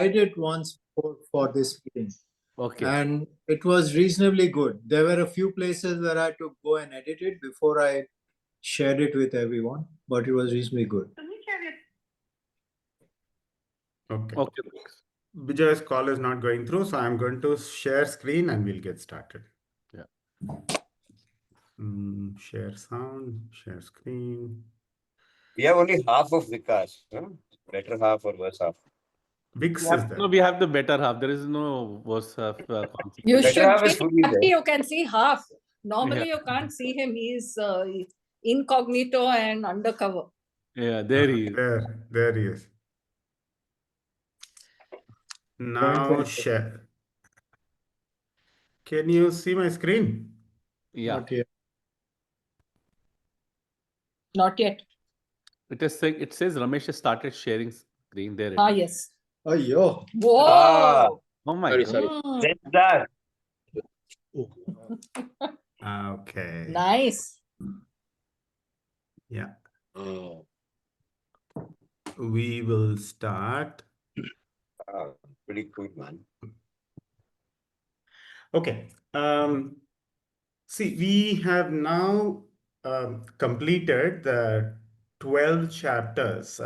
tried it once for this meeting, Okay. and it was reasonably good. There were a few places where I had to go and edit it before I shared it with everyone, but it was reasonably good. Okay. Okay. Vijay's call is not going through, so I'm going to share screen and we'll get started. Yeah. Share sound, share screen. We have only half of Vikas, huh? Better half or worse half. Vix Yeah, is there. no, we have the better half. There is no worse half concept. You Better should half is see fully there. you can see half. Normally Yeah. you can't see him. He's incognito and undercover. Yeah, there he is. There he is. Now share. Can you see my screen? Yeah. Not yet. Not yet. It says Ramesh has started sharing screen there. Ah, yes. Oh, yo. Whoa. Ah, Oh my Sorry, God. sorry. Mm, that's that. Okay. nice. Yeah. Oh, We will start. Ah, pretty cool, man. Okay. See, we have now completed the 12 chapters.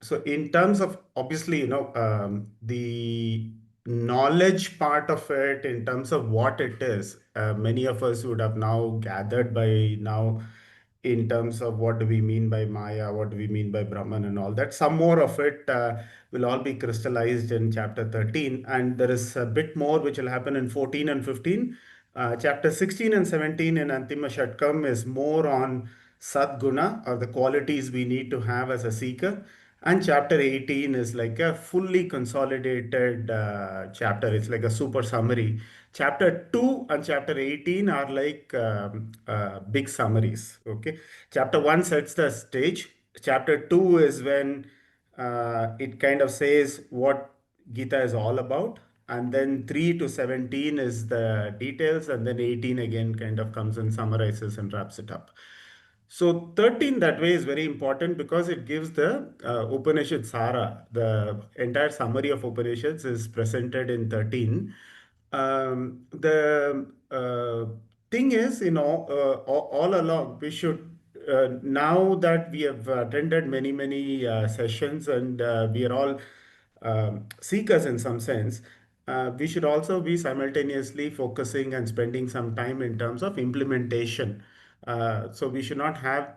So in terms of obviously, the knowledge part of it, in terms of what it is, many of us would have now gathered by now in terms of what do we mean by Maya, what do we mean by Brahman and all that. Some more of it will all be crystallized in chapter 13, and there is a bit more which will happen in 14 and 15. Chapter 16 and 17 in Antima Shatkam is more on Sadguna, or the qualities we need to have as a seeker. And chapter 18 is like a fully consolidated chapter. It's like a super summary. Chapter 2 and chapter 18 are like big summaries. Okay. Chapter 1 sets the stage. Chapter 2 is when it kind of says what Gita is all about. And then 3 to 17 is the details. And then 18 again kind of comes and summarizes and wraps it up. So 13 that way is very important because it gives the Upanishad Sara. The entire summary of Upanishads is presented in 13. The thing is, all along we should, now that we have attended many sessions and we are all seekers in some sense, we should also be simultaneously focusing and spending some time in terms of implementation. So we should not have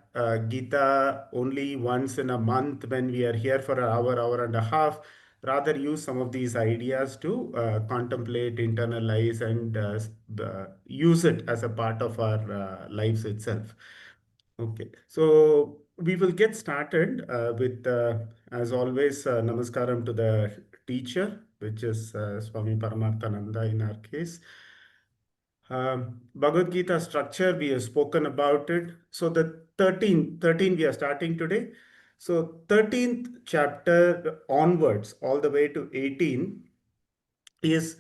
Gita only once in a month when we are here for an hour and a half. Rather use some of these ideas to contemplate, internalize, and use it as a part of our lives itself. Okay, so we will get started with, as always, namaskaram to the teacher, which is Swami Paramarthananda in our case. Bhagavad Gita structure, we have spoken about it. So the 13 we are starting today. So 13th chapter onwards, all the way to 18, is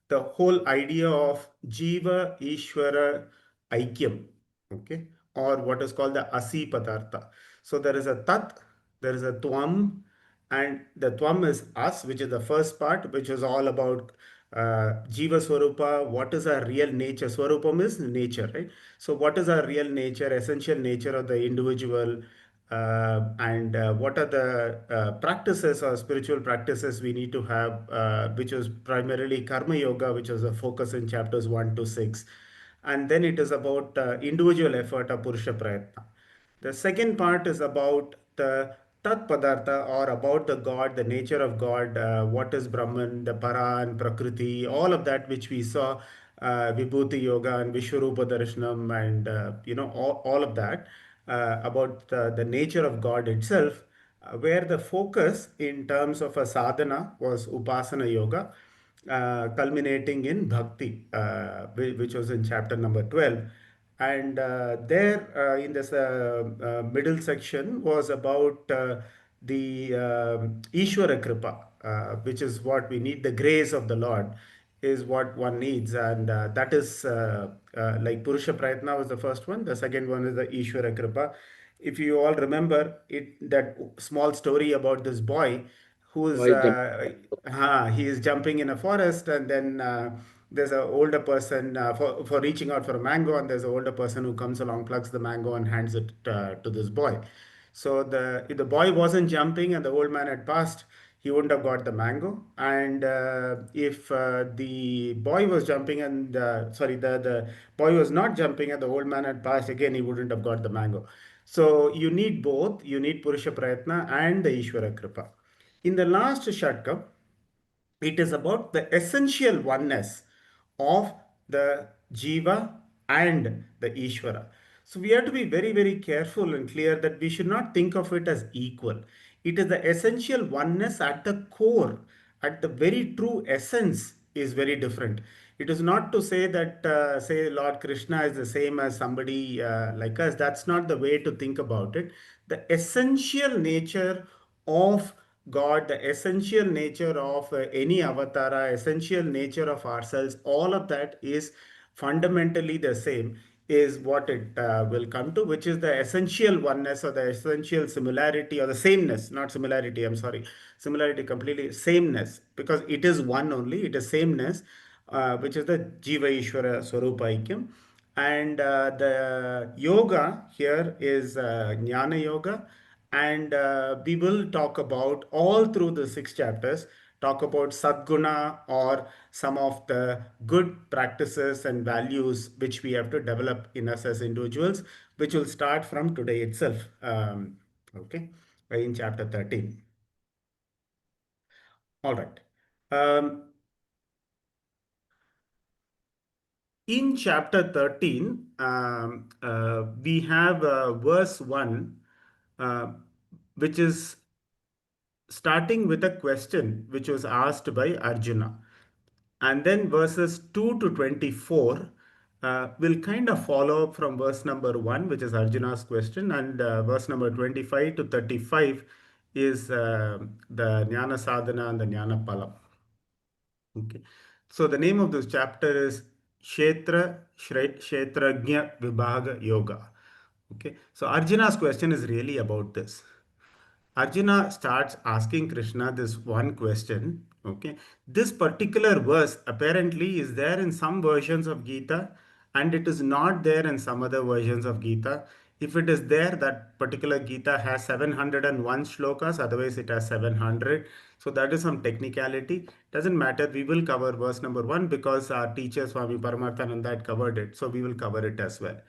the whole idea of Jiva Ishvara Aikyam, okay, or what is called the Asi Padartha. So there is a Tat, there is a Tvam, and the Tvam is us, which is the first part, which is all about Jiva Swarupa, what is our real nature? Swarupam is nature, right? So what is our real nature, essential nature of the individual, and what are the practices or spiritual practices we need to have, which is primarily Karma Yoga, which is a focus in chapters 1 to 6. And then it is about individual effort or Purusha Prayatna. The second part is about the Tat Padartha, or about the God, the nature of God, what is Brahman, the Para and Prakriti, all of that which we saw, Vibhuti Yoga and Vishwarupa Darshanam, and all of that about the nature of God itself, where the focus in terms of a sadhana was Upasana Yoga, culminating in Bhakti, which was in chapter number 12. And there in this middle section was about the Ishvara Kripa, which is what we need, the grace of the Lord is what one needs. And that is like Purusha Prayatna was the first one. The second one is the Ishvara Kripa. If you all remember it, that small story about this boy who's Why jump? he is jumping in a forest, and then there's an older person for reaching out for a mango, and there's an older person who comes along, plucks the mango, and hands it to this boy. So if the boy wasn't jumping and the old man had passed, he wouldn't have got the mango. And if the boy was jumping and sorry, the boy was not jumping and the old man had passed, again he wouldn't have got the mango. So you need both. You need Purusha Prayatna and the Ishvara Kripa. In the last Shatkam, it is about the essential oneness of the Jiva and the Ishvara. So we have to be very, very careful and clear that we should not think of it as equal. It is the essential oneness at the core, at the very true essence is very different. It is not to say that, say, Lord Krishna is the same as somebody like us. That's not the way to think about it. The essential nature of God, the essential nature of any avatara, essential nature of ourselves, all of that is fundamentally the same, is what it will come to, which is the essential oneness or the essential similarity or the sameness, not similarity, I'm sorry, similarity completely, sameness, because it is one only, it is sameness, which is the Jiva Ishvara Swarupa Aikyam. And the yoga here is Jnana Yoga, and we will talk about all through the 6 chapters, talk about Sadguna or some of the good practices and values which we have to develop in us as individuals, which will start from today itself. Okay, in chapter 13. All right. In chapter 13, we have verse 1, uh, which is starting with a question which was asked by Arjuna. And then verses 2 to 24 will kind of follow up from verse number 1, which is Arjuna's question, and verse number 25 to 35 is the Jnana Sadhana and the Jnana Palam. Okay. So the name of this chapter is Kshetrajna Vibhaga Yoga. Okay. So Arjuna's question is really about this. Arjuna starts asking Krishna this one question. Okay. This particular verse apparently is there in some versions of Gita and it is not there in some other versions of Gita. If it is there, that particular Gita has 701 shlokas, otherwise it has 700. So that is some technicality. Doesn't matter. We will cover verse number 1 because our teacher Swami Paramarthananda had covered it. So we will cover it as well.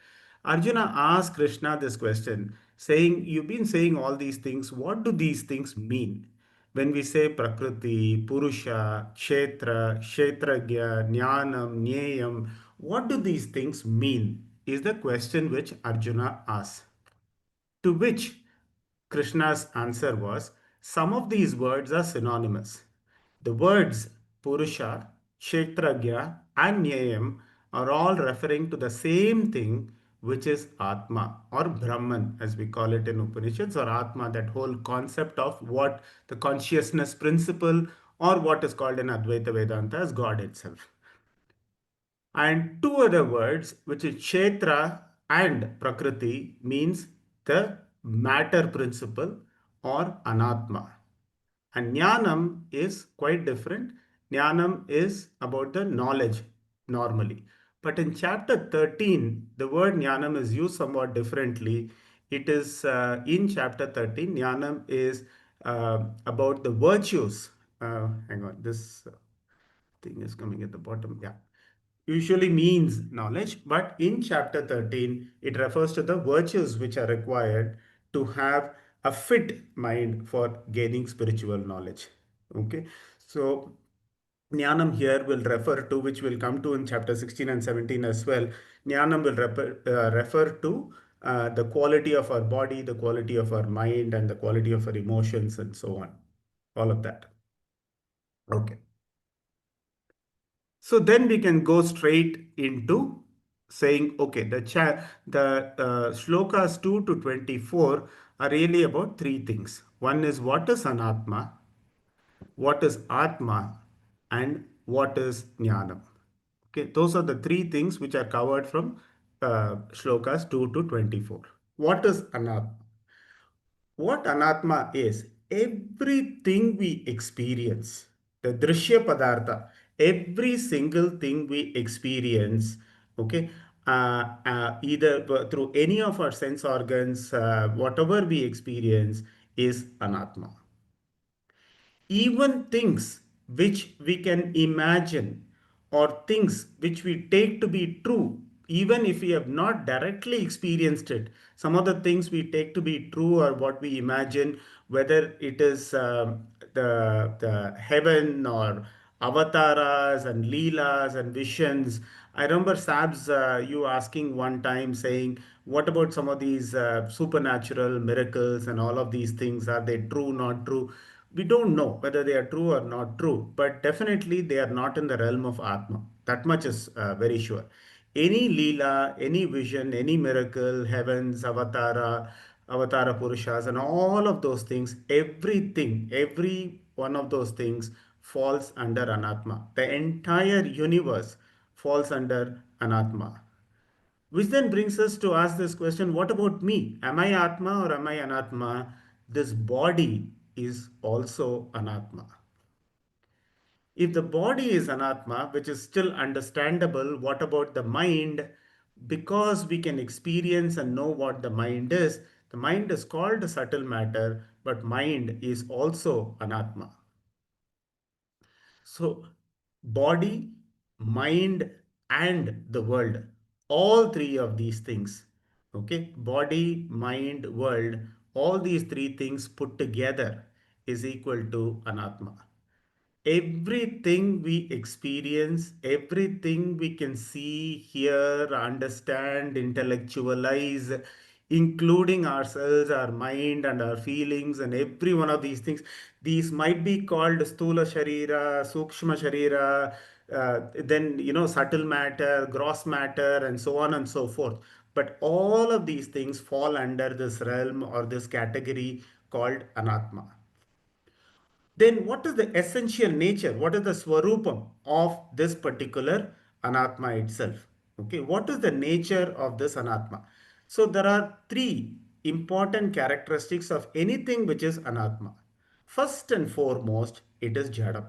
Arjuna asked Krishna this question, saying, you've been saying all these things. What do these things mean? When we say Prakriti, Purusha, Kshetra, Kshetragya, Jnanam, Nyayam, what do these things mean? Is the question which Arjuna asked. To which Krishna's answer was, some of these words are synonymous. The words Purusha, Kshetragya, and Nyayam are all referring to the same thing, which is Atma or Brahman, as we call it in Upanishads, or Atma, that whole concept of what the consciousness principle, or what is called in Advaita Vedanta as God itself. And 2 other words, which is Kshetra and Prakriti, means the matter principle or Anatma. And Jnanam is quite different. Jnanam is about the knowledge normally. But in chapter 13, the word Jnanam is used somewhat differently. It is in chapter 13, Jnanam is about the virtues. Hang on, this thing is coming at the bottom. Yeah, usually means knowledge, but in chapter 13, it refers to the virtues which are required to have a fit mind for gaining spiritual knowledge. Okay, so Jnanam here will refer to, which will come to in chapter 16 and 17 as well. Jnanam will refer to the quality of our body, the quality of our mind, and the quality of our emotions, and so on. All of that. Okay. So then we can go straight into saying, okay, the shlokas 2 to 24 are really about 3 things. One is what is anatma, what is atma, and what is jnanam. Okay, those are the 3 things which are covered from shlokas 2 to 24. What is anatma? What anatma is, everything we experience, the drishya padartha, every single thing we experience, okay, either through any of our sense organs, whatever we experience is anatma. Even things which we can imagine or things which we take to be true, even if we have not directly experienced it, some of the things we take to be true or what we imagine, whether it is the heaven or avatars and leelas and visions. I remember Sabs, you asking one time saying, what about some of these supernatural miracles and all of these things? Are they true, not true? We don't know whether they are true or not true, but definitely they are not in the realm of Atma. That much is very sure. Any Leela, any vision, any miracle, heavens, avatara Purushas, and all of those things, everything, every one of those things falls under Anatma. The entire universe falls under Anatma. Which then brings us to ask this question, what about me? Am I Atma or am I Anatma? This body is also Anatma. If the body is Anatma, which is still understandable, what about the mind? Because we can experience and know what the mind is called subtle matter, but mind is also Anatma. So, body, mind, and the world, all three of these things, okay, body, mind, world, all these three things put together is equal to Anatma. Everything we experience, everything we can see, hear, understand, intellectualize, including ourselves, our mind, and our feelings, and every one of these things, these might be called Stula Sharira, Sukshma Sharira, then, subtle matter, gross matter, and so on and so forth. But all of these things fall under this realm or this category called Anatma. Then what is the essential nature? What is the swarupam of this particular anatma itself? Okay, what is the nature of this anatma? So there are three important characteristics of anything which is anatma. First and foremost, it is jadam.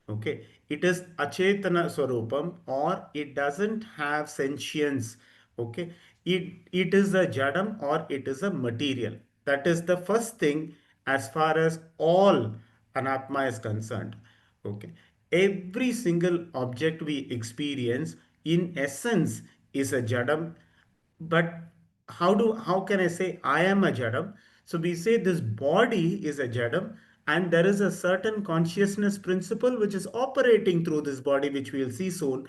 Okay, it is achetana swarupam, or it doesn't have sentience. Okay, it is a jadam or it is a material. That is the first thing as far as all anatma is concerned. Okay, every single object we experience in essence is a jadam. But how can I say I am a jadam? So we say this body is a jadam, and there is a certain consciousness principle which is operating through this body, which we'll see soon,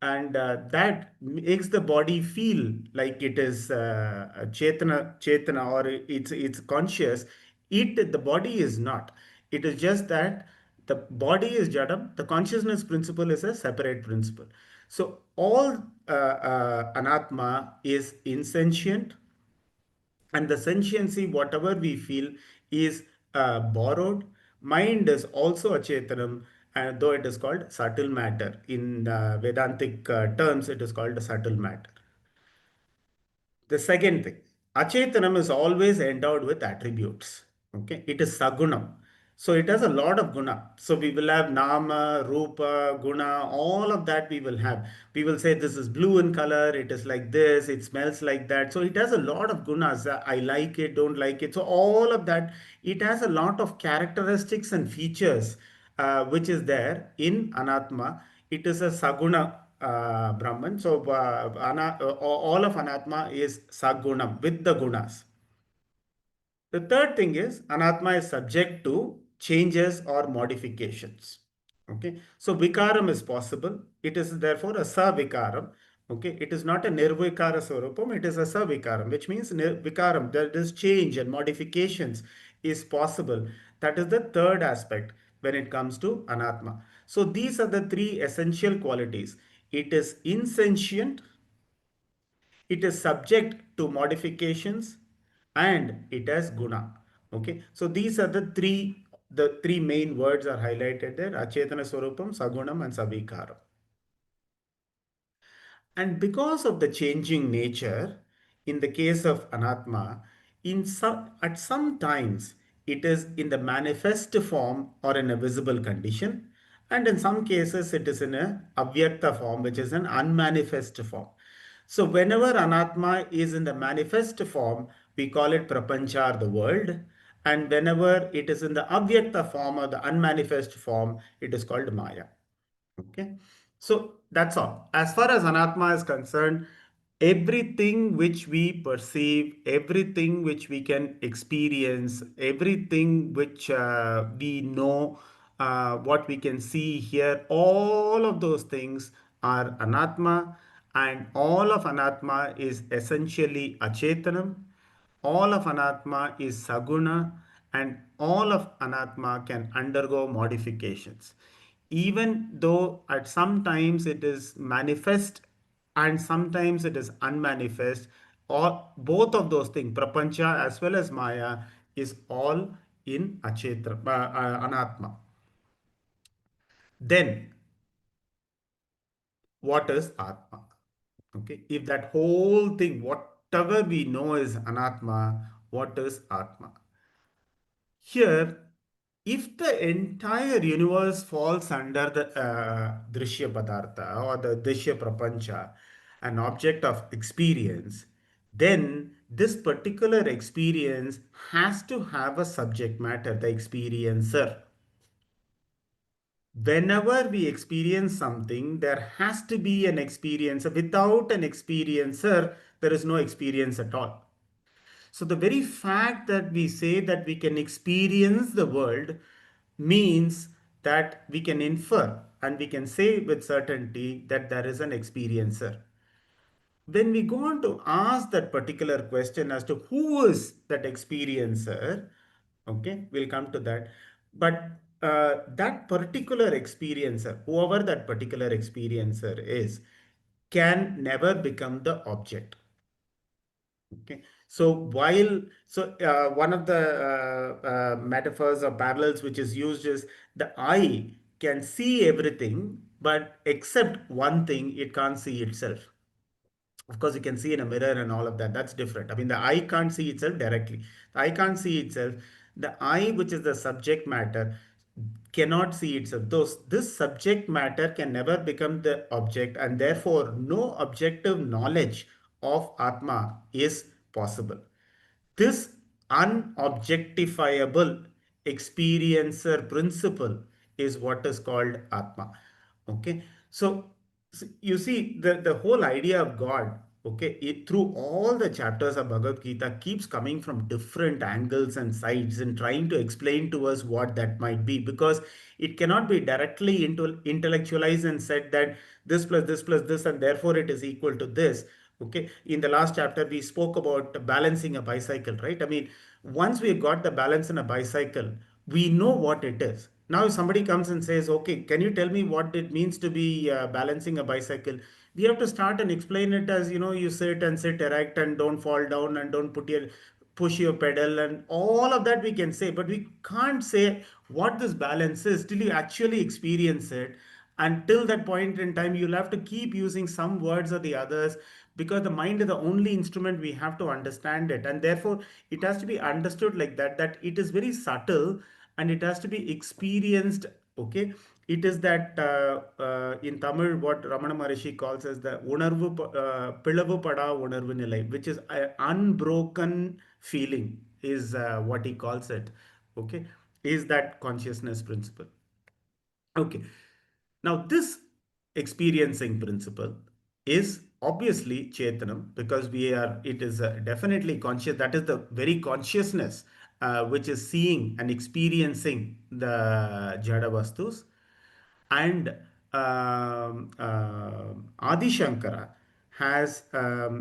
and that makes the body feel like it is a chetana, or it's conscious. The body is not. It is just that the body is jadam, the consciousness principle is a separate principle. So all anatma is insentient, and the sentiency, whatever we feel, is borrowed. Mind is also a chetanam, and though it is called subtle matter. In Vedantic terms, it is called subtle matter. The second thing, Achetanam is always endowed with attributes. Okay, it is Sagunam. So it has a lot of guna. So we will have Nama, Rupa, Guna, all of that we will have. We will say this is blue in color, it is like this, it smells like that. So it has a lot of gunas. I like it, don't like it. So all of that, it has a lot of characteristics and features which is there in Anatma. It is a Saguna Brahman. So all of Anatma is Sagunam with the gunas. The third thing is Anatma is subject to changes or modifications. Okay, so Vikaram is possible. It is therefore a Savikaram. Okay, it is not a Nirvikara Swarupam, it is a Savikaram, which means Vikaram, there is change and modifications is possible. That is the third aspect when it comes to Anatma. So these are the three essential qualities. It is insentient, it is subject to modifications, and it has guna. Okay, so these are the three main words are highlighted there: achetana swarupam, sagunam, and savikaram. And because of the changing nature, in the case of anatma, at some times it is in the manifest form or in a visible condition. And in some cases, it is in a avyakta form, which is an unmanifest form. So whenever anatma is in the manifest form, we call it prapancha, or the world. And whenever it is in the avyakta form or the unmanifest form, it is called maya. Okay, so that's all. As far as anatma is concerned, everything which we perceive, everything which we can experience, everything which we know, what we can see here, all of those things are anatma, and all of anatma is essentially achetanam. All of anatma is saguna, and all of anatma can undergo modifications. Even though at some times it is manifest and sometimes it is unmanifest, or both of those things, prapancha as well as maya, is all in anatma. Then, what is atma? Okay, if that whole thing, whatever we know is anatma, what is atma? Here, if the entire universe falls under the drishya padartha or the drishya prapancha, an object of experience, then this particular experience has to have a subject matter, the experiencer. Whenever we experience something, there has to be an experiencer. Without an experiencer, there is no experience at all. So the very fact that we say that we can experience the world means that we can infer and we can say with certainty that there is an experiencer. When we go on to ask that particular question as to who is that experiencer, okay, we'll come to that. But that particular experiencer, whoever that particular experiencer is, can never become the object. Okay, so one of the metaphors or parallels which is used is the eye can see everything, but except one thing, it can't see itself. Of course, you can see in a mirror and all of that. That's different. I mean, the eye can't see itself directly. The eye can't see itself. The eye, which is the subject matter, cannot see itself. This subject matter can never become the object, and therefore, no objective knowledge of Atma is possible. This unobjectifiable experiencer principle is what is called Atma. Okay, so you see the whole idea of God, okay, through all the chapters of Bhagavad Gita keeps coming from different angles and sides and trying to explain to us what that might be, because it cannot be directly intellectualized and said that this plus this plus this and therefore it is equal to this. Okay, in the last chapter we spoke about balancing a bicycle, right? I mean, once we got the balance in a bicycle, we know what it is. Now if somebody comes and says, okay, can you tell me what it means to be balancing a bicycle, we have to start and explain it as, you know, you sit and sit erect and don't fall down and don't push your pedal and all of that we can say, but we can't say what this balance is till you actually experience it. Until that point in time, you'll have to keep using some words or the others, because the mind is the only instrument we have to understand it, and therefore it has to be understood like that, that it is very subtle and it has to be experienced. Okay, it is that in Tamil what Ramana Maharishi calls as the unarvu pilavu pada unarvu nilai, which is an unbroken feeling, is what he calls it. Okay, is that consciousness principle. Okay, now this experiencing principle is obviously Chetanam, because it is definitely conscious. That is the very consciousness which is seeing and experiencing the Jada Vastus. And Adi Shankara has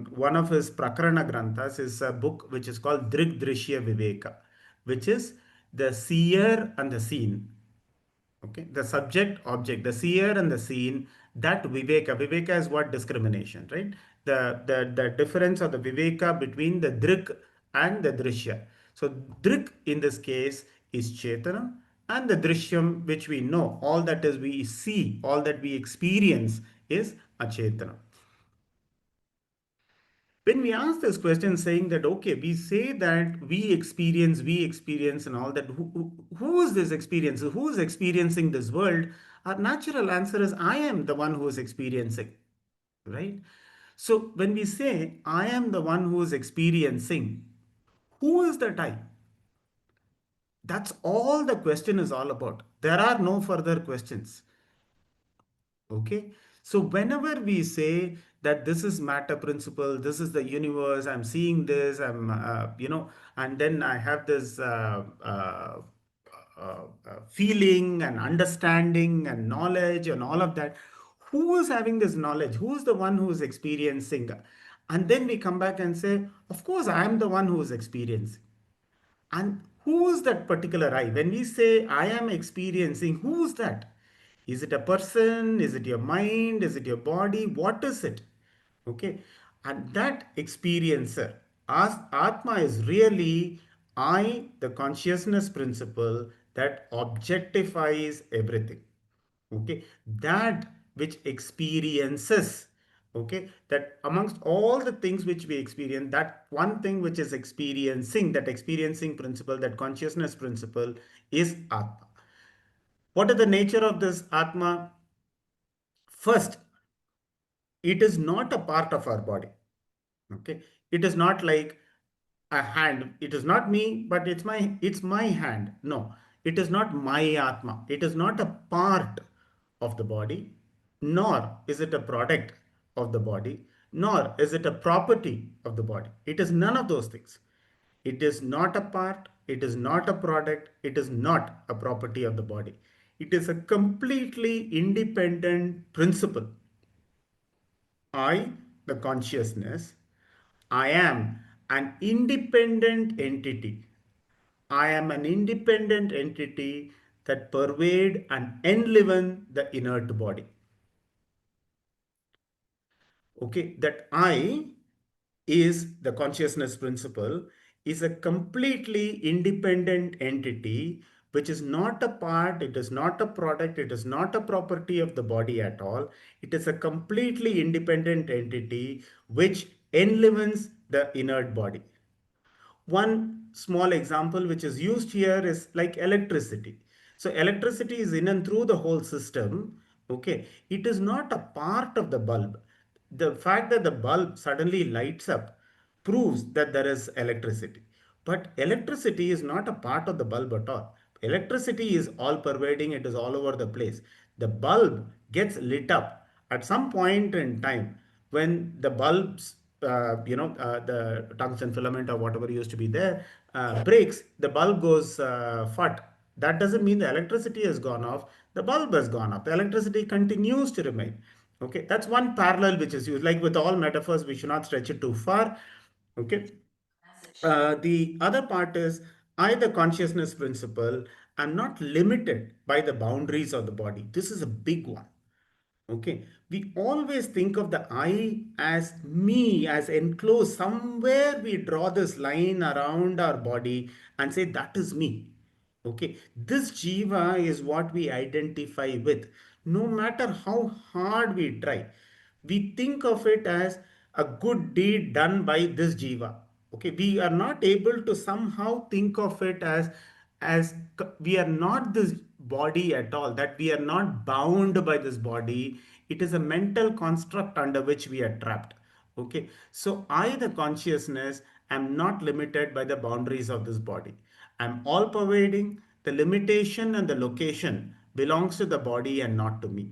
one of his Prakarana Granthas is a book which is called Drig Drishya Viveka, which is the seer and the seen. Okay, the subject object, the seer and the seen, that viveka is what? Discrimination, right? The difference of the viveka between the drik and the drishya. So drik in this case is chetana, and the drishyam, which we know, all that is we see, all that we experience is achetana. when we ask this question saying that, okay, we say that we experience and all that, who is this experience? Who is experiencing this world? Our natural answer is, I am the one who is experiencing, right? So when we say, I am the one who is experiencing, who is that I? That's all the question is all about. There are no further questions. Okay, so whenever we say that this is matter principle, this is the universe, I'm seeing this, and then I have this feeling and understanding and knowledge and all of that. Who is having this knowledge? Who is the one who is experiencing? And then we come back and say, of course, I am the one who is experiencing. And who is that particular I? When we say I am experiencing, who is that? Is it a person? Is it your mind? Is it your body? What is it? Okay. And that experiencer, as Atma is really I, the consciousness principle that objectifies everything. Okay, that which experiences, okay, that amongst all the things which we experience, that one thing which is experiencing, that experiencing principle, that consciousness principle is Atma. What is the nature of this Atma? First, it is not a part of our body. Okay, it is not like a hand. It is not me, but it's my hand. No, it is not my Atma. It is not a part of the body, nor is it a product of the body, nor is it a property of the body. It is none of those things. It is not a part, it is not a product, it is not a property of the body. It is a completely independent principle. I, the consciousness, I am an independent entity. I am an independent entity that pervade and enliven the inert body. Okay, that I is the consciousness principle, is a completely independent entity which is not a part, it is not a product, it is not a property of the body at all. It is a completely independent entity which enlivens the inert body. One small example which is used here is like electricity. So electricity is in and through the whole system. Okay, it is not a part of the bulb. The fact that the bulb suddenly lights up proves that there is electricity. But electricity is not a part of the bulb at all. Electricity is all pervading, it is all over the place. The bulb gets lit up at some point in time when the bulbs, the tungsten filament or whatever used to be there, breaks, the bulb goes fut. That doesn't mean the electricity has gone off, the bulb has gone off. The electricity continues to remain. Okay, that's one parallel which is used. Like with all metaphors, we should not stretch it too far. Okay. The other part is, I, the consciousness principle, am not limited by the boundaries of the body. This is a big one. Okay, we always think of the I as me, as enclosed. Somewhere we draw this line around our body and say, that is me. Okay, this jiva is what we identify with. No matter how hard we try, we think of it as a good deed done by this jiva. Okay, we are not able to somehow think of it as we are not this body at all, that we are not bound by this body. It is a mental construct under which we are trapped. Okay, so I, the consciousness, am not limited by the boundaries of this body. I'm all pervading. The limitation and the location belongs to the body and not to me.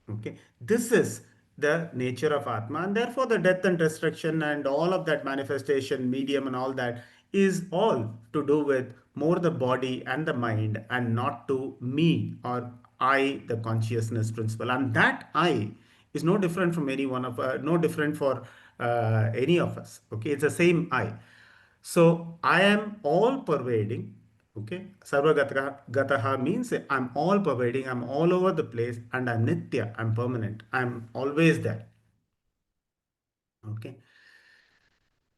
Okay, this is the nature of Atma, and therefore the death and destruction and all of that manifestation, medium, and all that is all to do with more the body and the mind, and not to me or I, the consciousness principle. And that I is no different from any one of, no different for any of us. Okay, it's the same I. So I am all pervading. Okay, Sarvagataha means I'm all pervading, I'm all over the place, and I'm Nitya, I'm permanent, I'm always there. Okay,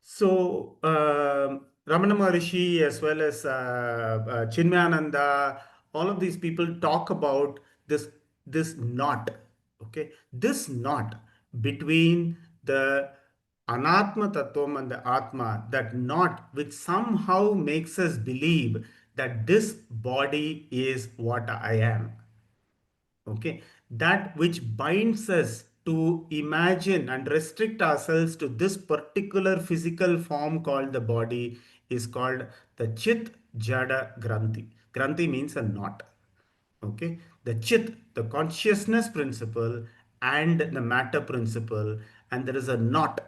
so Ramana Maharishi as well as Chinmayananda, all of these people talk about this knot. Okay, this knot between the Anatma Tattvam and the Atma, that knot which somehow makes us believe that this body is what I am. Okay, that which binds us to imagine and restrict ourselves to this particular physical form called the body is called the Chit Jada Granthi. Granthi means a knot. Okay, the Chit, the consciousness principle, and the matter principle, and there is a knot,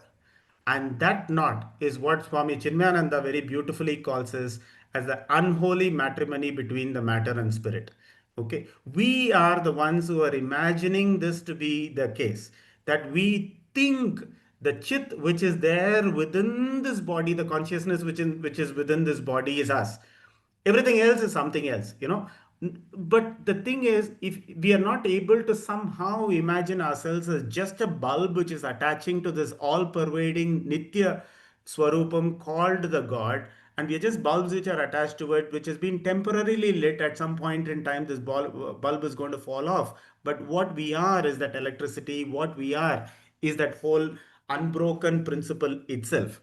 and that knot is what Swami Chinmayananda very beautifully calls as the unholy matrimony between the matter and spirit. Okay, we are the ones who are imagining this to be the case, that we think the chit which is there within this body, the consciousness which is within this body is us. Everything else is something else, you know. But the thing is, if we are not able to somehow imagine ourselves as just a bulb which is attaching to this all pervading nitya swarupam called the god, and we are just bulbs which are attached to it, which has been temporarily lit. At some point in time this bulb is going to fall off, but what we are is that electricity. What we are is that whole unbroken principle itself.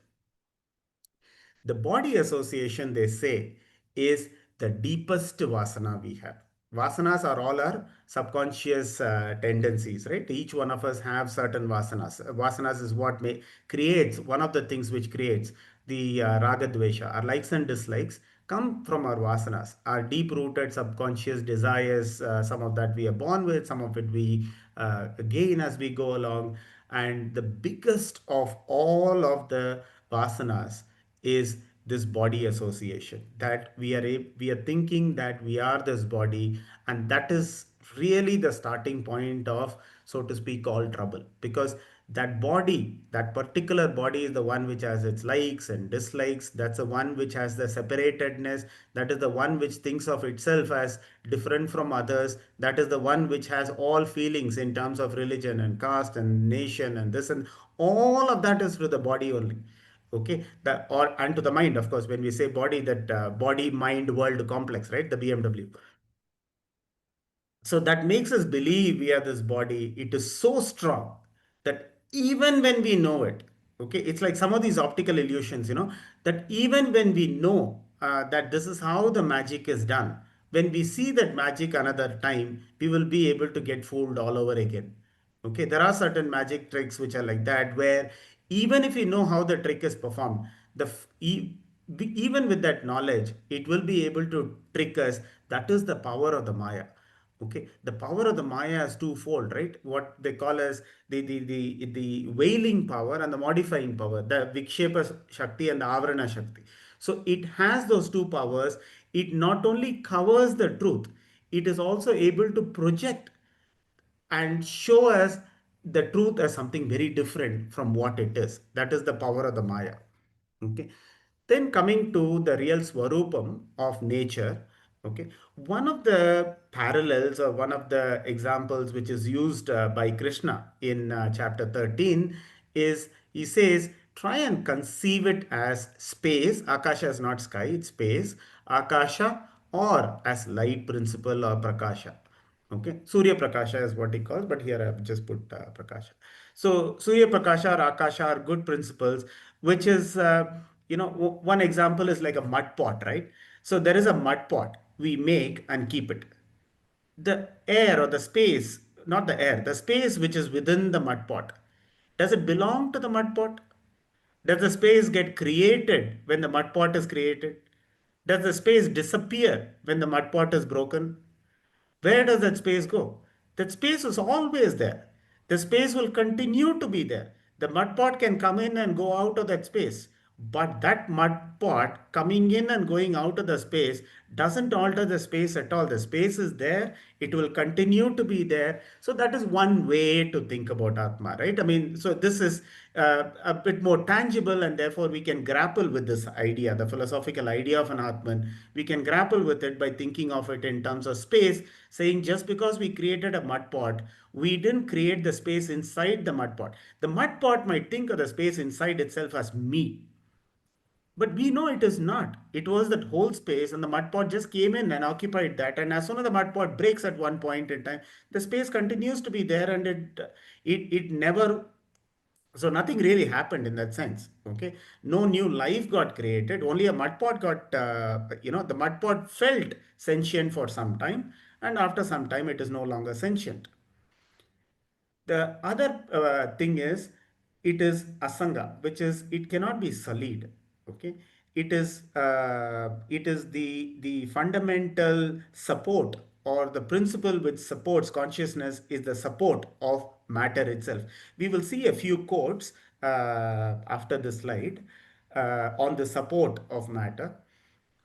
The body association, they say, is the deepest vasana we have. Vasanas are all our subconscious tendencies, right? Each one of us have certain vasanas. Vasanas is what creates, one of the things which creates the raga dvesha. Our likes and dislikes come from our vasanas, our deep-rooted subconscious desires. Some of that we are born with, some of it we gain as we go along. And the biggest of all of the vasanas is this body association, that we are thinking that we are this body, and that is really the starting point of, so to speak, all trouble, because that body, that particular body, is the one which has its likes and dislikes. That's the one which has the separatedness. That is the one which thinks of itself as different from others. That is the one which has all feelings in terms of religion and caste and nation and this, and all of that is through the body only. Okay, the or and to the mind, of course, when we say body, that body mind world complex, right? The BMW. So that makes us believe we are this body. It is so strong that even when we know it, okay, it's like some of these optical illusions, you know, that even when we know that this is how the magic is done, when we see that magic another time, we will be able to get fooled all over again. Okay, there are certain magic tricks which are like that, where even if you know how the trick is performed, even with that knowledge, it will be able to trick us. That is the power of the Maya. Okay, the power of the Maya is twofold, right? What they call as the veiling power and the modifying power, the Vikshepa Shakti and the Avarana Shakti. So it has those two powers. It not only covers the truth, it is also able to project and show us the truth as something very different from what it is. That is the power of the Maya. Okay. Then coming to the real Swarupam of nature. Okay. One of the parallels or one of the examples which is used by Krishna in chapter 13 is, he says, try and conceive it as space. Akasha is not sky, it's space. Akasha, or as light principle or prakasha. Okay, Surya Prakasha is what he calls, but here I have just put Prakasha. So Surya Prakasha or Akasha are good principles, which is, one example is like a mud pot, right? So there is a mud pot we make and keep it. The air or the space, not the air, the space which is within the mud pot, does it belong to the mud pot? Does the space get created when the mud pot is created? Does the space disappear when the mud pot is broken? Where does that space go? That space is always there. The space will continue to be there. The mud pot can come in and go out of that space. But that mud pot coming in and going out of the space doesn't alter the space at all. The space is there. It will continue to be there. So that is one way to think about Atma, right? I mean, so this is a bit more tangible, and therefore we can grapple with this idea, the philosophical idea of an Atman. We can grapple with it by thinking of it in terms of space, saying just because we created a mud pot, we didn't create the space inside the mud pot. The mud pot might think of the space inside itself as me. But we know it is not. It was that whole space, and the mud pot just came in and occupied that. And as soon as the mud pot breaks at one point in time, the space continues to be there, and it never So nothing really happened in that sense. Okay, no new life got created. Only a mud pot got, the mud pot felt sentient for some time, and after some time, it is no longer sentient. The other thing is, it is asanga, which is it cannot be sullied. Okay, it is the fundamental support, or the principle which supports consciousness is the support of matter itself. We will see a few quotes after this slide on the support of matter.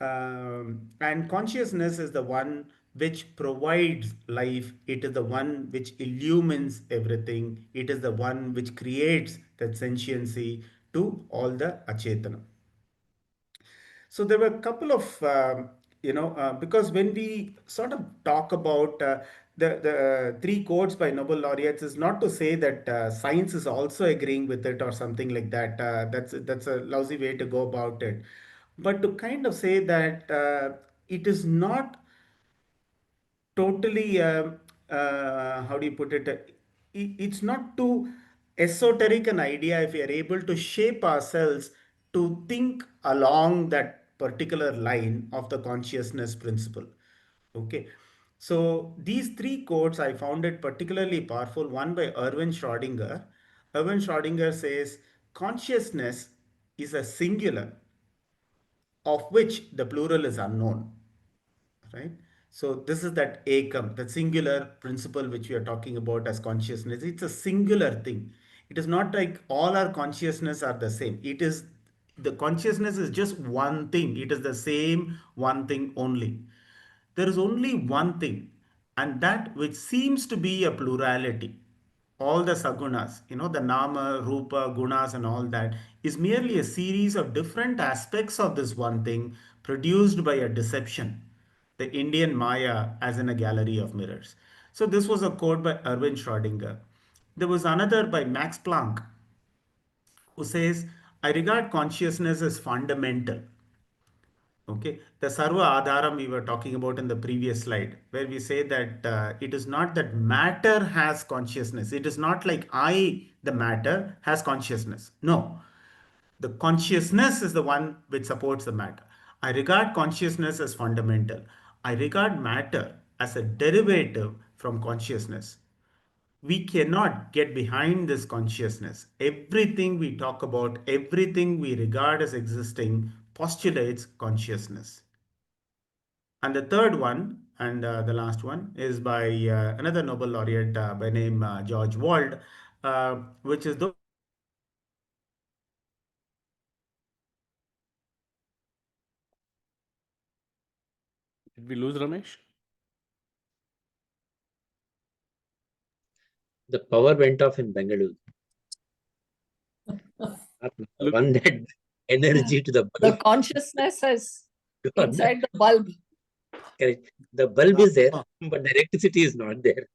And consciousness is the one which provides life. It is the one which illumines everything. It is the one which creates that sentiency to all the achetana. So there were a couple of, because when we sort of talk about the three quotes by Nobel laureates, is not to say that science is also agreeing with it or something like that. That's a lousy way to go about it. But to kind of say that it is not totally, how do you put it? It's not too esoteric an idea if we are able to shape ourselves to think along that particular line of the consciousness principle. Okay. So these three quotes, I found it particularly powerful. One by Erwin Schrödinger. Erwin Schrödinger says, consciousness is a singular of which the plural is unknown, right? So this is that ekam, the singular principle which we are talking about as consciousness. It's a singular thing. It is not like all our consciousness are the same. It is, the consciousness is just one thing. It is the same one thing only. There is only one thing, and that which seems to be a plurality, all the sagunas, the nama, rupa, gunas, and all that, is merely a series of different aspects of this one thing produced by a deception, the Indian Maya as in a gallery of mirrors. So, this was a quote by Erwin Schrödinger. There was another by Max Planck, who says, I regard consciousness as fundamental. Okay, the Sarva Adharam we were talking about in the previous slide, where we say that it is not that matter has consciousness. It is not like the matter, has consciousness. No, the consciousness is the one which supports the matter. I regard consciousness as fundamental. I regard matter as a derivative from consciousness. We cannot get behind this consciousness. Everything we talk about, everything we regard as existing, postulates consciousness. And the third one, and the last one, is by another Nobel laureate by name George Wald, which is the Did we lose Ramesh? The power went off in Bengaluru. Look. One that energy to the The bulb. consciousness is gone. inside the bulb. Correct. The bulb is there, but the electricity is not there.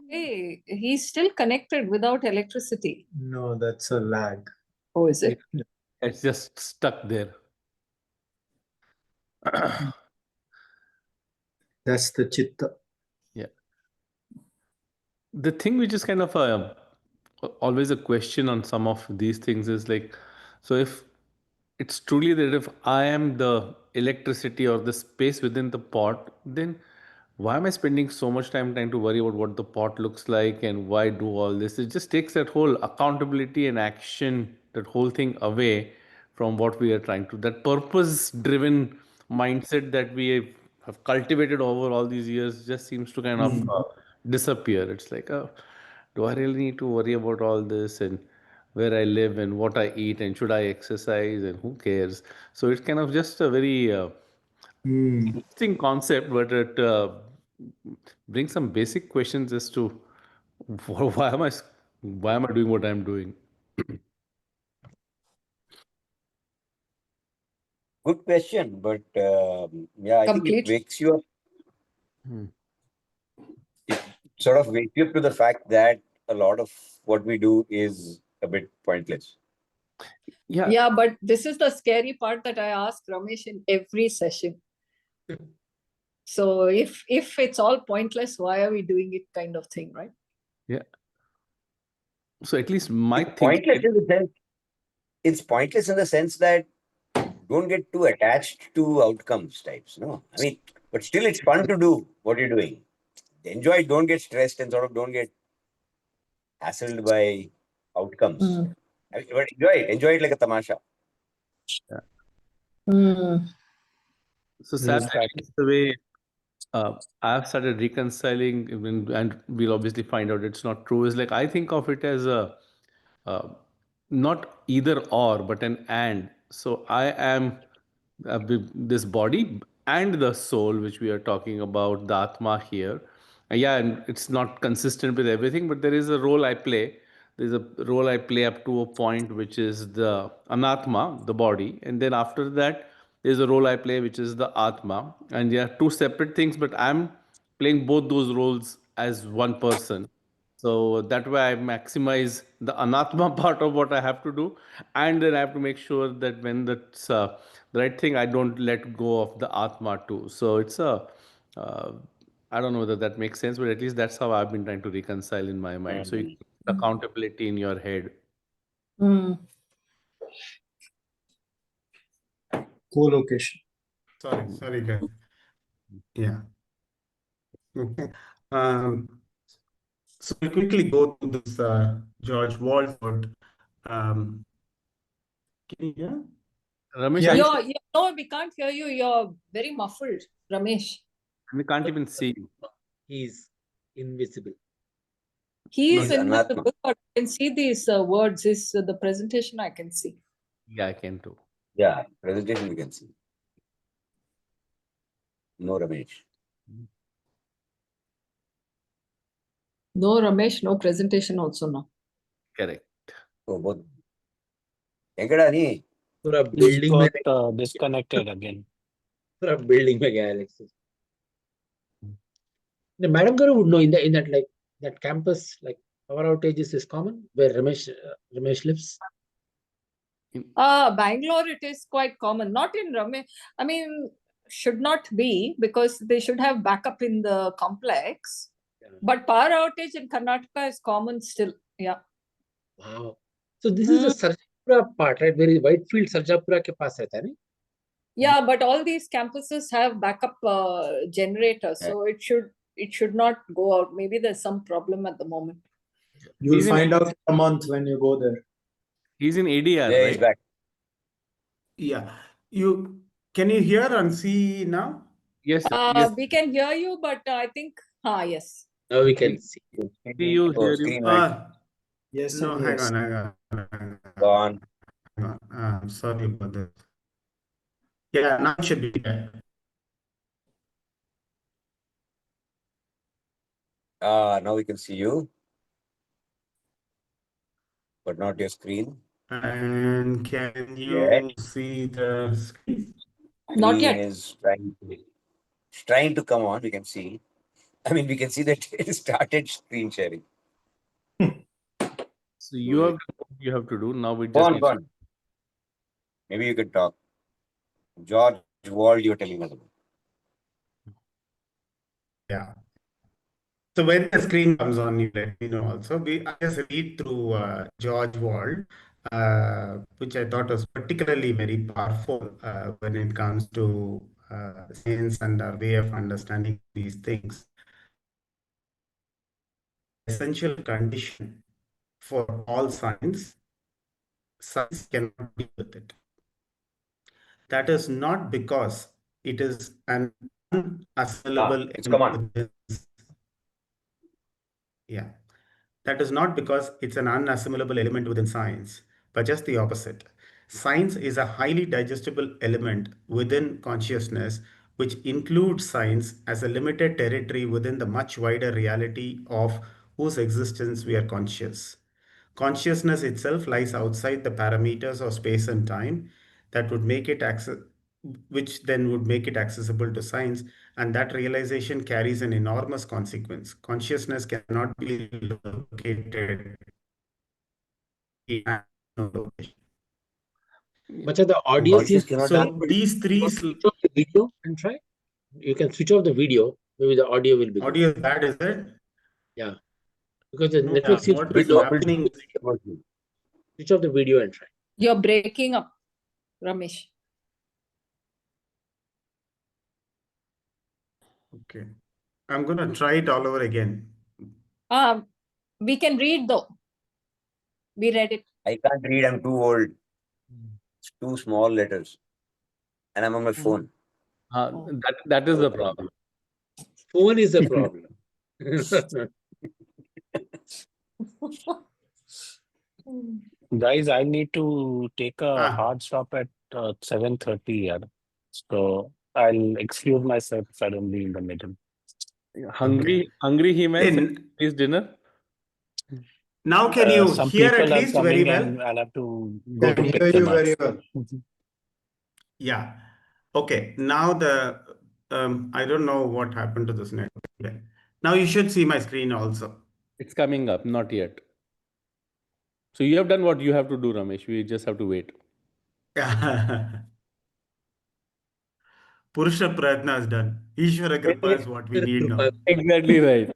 Hey, he's still connected without electricity. No, that's a lag. Oh, is it? It's just stuck there. That's the chitta. Yeah. The thing which is kind of always a question on some of these things is like, so if it's truly that if I am the electricity or the space within the pot, then why am I spending so much time trying to worry about what the pot looks like and why do all this? It just takes that whole accountability and action, that whole thing away from what we are trying to, that purpose driven mindset that we have cultivated over all these years just seems to kind of disappear. It's like, oh, do I really need to worry about all this and where I live and what I eat and should I exercise and who cares? So it's kind of just a very interesting concept, but it brings some basic questions as to why am I doing what I'm doing? Good question, but yeah, I think it Complete. wakes you up. Hmm. It sort of wakes you up to the fact that a lot of what we do is a bit pointless. Yeah. Yeah, but this is the scary part that I ask Ramesh in every session. So if it's all pointless, why are we doing it, kind of thing, right? Yeah. So at least my It's thinking. pointless in the sense. It's pointless in the sense that don't get too attached to outcomes types. No, I mean, but still, it's fun to do what you're doing. Enjoy it. Don't get stressed and sort of don't get hassled by outcomes. Mm. I mean, but enjoy it. Enjoy it like a tamasha. Mm. So Yes. Sab, at least the way I've started reconciling, and we'll obviously find out it's not true, is like I think of it as a uh, not either or, but an and. So I am this body and the soul, which we are talking about, the Atma here. Yeah, and it's not consistent with everything, but there is a role I play. There's a role I play up to a point, which is the Anatma, the body. And then after that, there's a role I play, which is the Atma. And they are two separate things, but I'm playing both those roles as one person. So that way I maximize the anatma part of what I have to do. And then I have to make sure that when that's the right thing, I don't let go of the atma too. So it's uh, I don't know whether that makes sense, but at least that's how I've been trying to reconcile in my mind. So you Mhm. accountability in your head. Mm. Co-location. Sorry, guys. Yeah. Um, so we'll quickly go to this George Walford. Can you hear? Ramesh, Yeah. No, we can't hear you. You're very muffled, Ramesh. we can't even see you. He's invisible. He He's is invisible, anatma. but I can see these words. The presentation I can see. Yeah, I can too. Yeah, presentation you can see. No Ramesh. No Ramesh, no presentation also no. Correct. Oh, both. Enkada ni? पूरा He's building में got disconnected again. पूरा building में गया Alex. The Madam Garu would know in that like that campus like power outages is common where Ramesh lives. Bangalore, it is quite common. Not in Ramesh. I mean, should not be because they should have backup in the complex. Yeah. But power outage in Karnataka is common still. Yeah. Wow. So this is the Sarjapura part, right? Where Whitefield Sarjapura के पास रहता है नहीं? Yeah, but all these campuses have backup generators, Yeah. so it should not go out. Maybe there's some problem at the moment. You'll He's in- find out in a month when you go there. He's in ADR, There he's right? back. Yeah. Can you hear and see now? Yes, sir. Yes. We can hear you, but I think, yes. Now we can see. See you, Oh, hear you. screen went Yes. No, and hang yes. on. gone. I'm sorry about this. Yeah, now it should be there. Now we can see you, but not your screen. And can you Yet. see the screen? Not Screen yet. is trying to come on. We can see. I mean, we can see that it started screen sharing. So you have to what you have to do. Now we Go just on, need go on. Maybe you could talk. George Wald, you're telling us about. Yeah. So when the screen comes on, you let me know also. I just read through George Wald, which I thought was particularly very powerful when it comes to science and our way of understanding these things. Essential condition for all science cannot deal with it. That is not because it is an unassailable Come on. Yeah. That is not because it's an unassimilable element within science, but just the opposite. Science is a highly digestible element within consciousness, which includes science as a limited territory within the much wider reality of whose existence we are conscious. Consciousness itself lies outside the parameters of space and time that would make it which then would make it accessible to science, and that realization carries an enormous consequence. Consciousness cannot be located in no location. Bacha, the audio Conscious seems cannot So bad, but these three you can switch off the video and try. You can switch off the video. Maybe the audio will be good. audio is bad, is it? Yeah. Because the Yeah, network seems what to be is low. happening? Switch off the video and try. You're breaking up, Ramesh. Okay. I'm going to try it all over again. We can read though. We read it. I can't read. I'm too old. It's too small letters. And I'm on my phone. That is the problem. Phone is the problem. Guys, I need to take a Ah. hard stop at 7:30. Yeah. So I'll excuse myself if I don't be in the middle. Hungry he may Then his dinner. now can you Some hear at people are least very coming well? and I'll have to go Can to pick hear you them up. very well. Yeah. Okay. Now I don't know what happened to this network. Now you should see my screen also. It's coming up, not yet. So you have done what you have to do, Ramesh. We just have to wait. Purusha Prayatna is done. Ishvara Kripa is what we need now. Exactly right.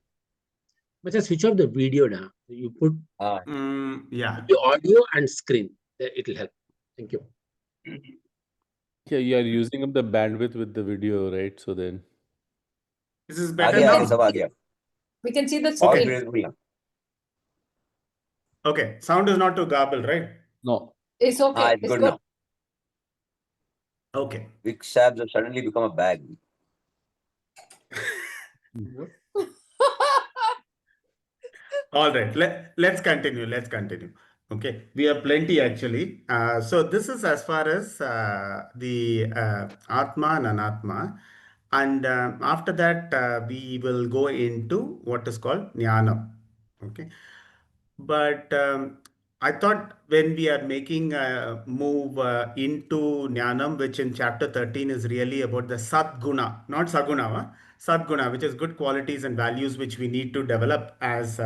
But just switch off the video now. You put Yeah. the audio and screen. It will help. Thank you. Yeah, you are using up the bandwidth with the video, right? So then. This is uh better गया, now? ये सब आ गया. We can see the All screen. beautiful. Okay. Sound is not too garbled, right? No. It's okay. It's good now. Okay. Big sabs have suddenly become a bag. All right. Let's continue. Let's continue. Okay. We have plenty actually. So this is as far as the Atma and Anatma. And after that, we will go into what is called Jnana. Okay. But I thought when we are making a move into Jnanam, which in chapter 13 is really about the Sadguna, not Saguna, Sadguna, which is good qualities and values which we need to develop as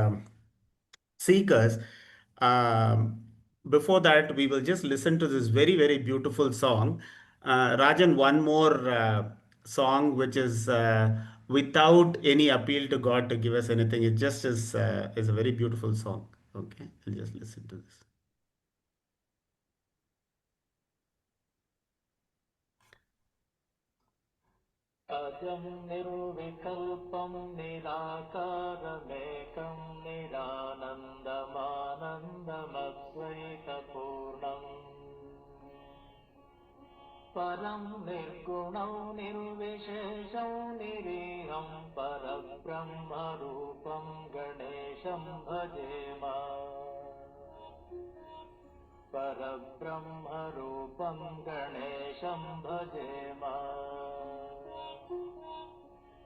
seekers. Before that, we will just listen to this very, very beautiful song. Rajan, one more song which is without any appeal to God to give us anything. It just is a very beautiful song. Okay, we'll just listen to this. अजं निर्विकल्पं निराकारमेकं निरानन्दमानन्दमद्वैतपूर्णम् परं निर्गुणं निर्विशेषं निरीहं परब्रह्मरूपं गणेशं भजेम परब्रह्मरूपं गणेशं भजेम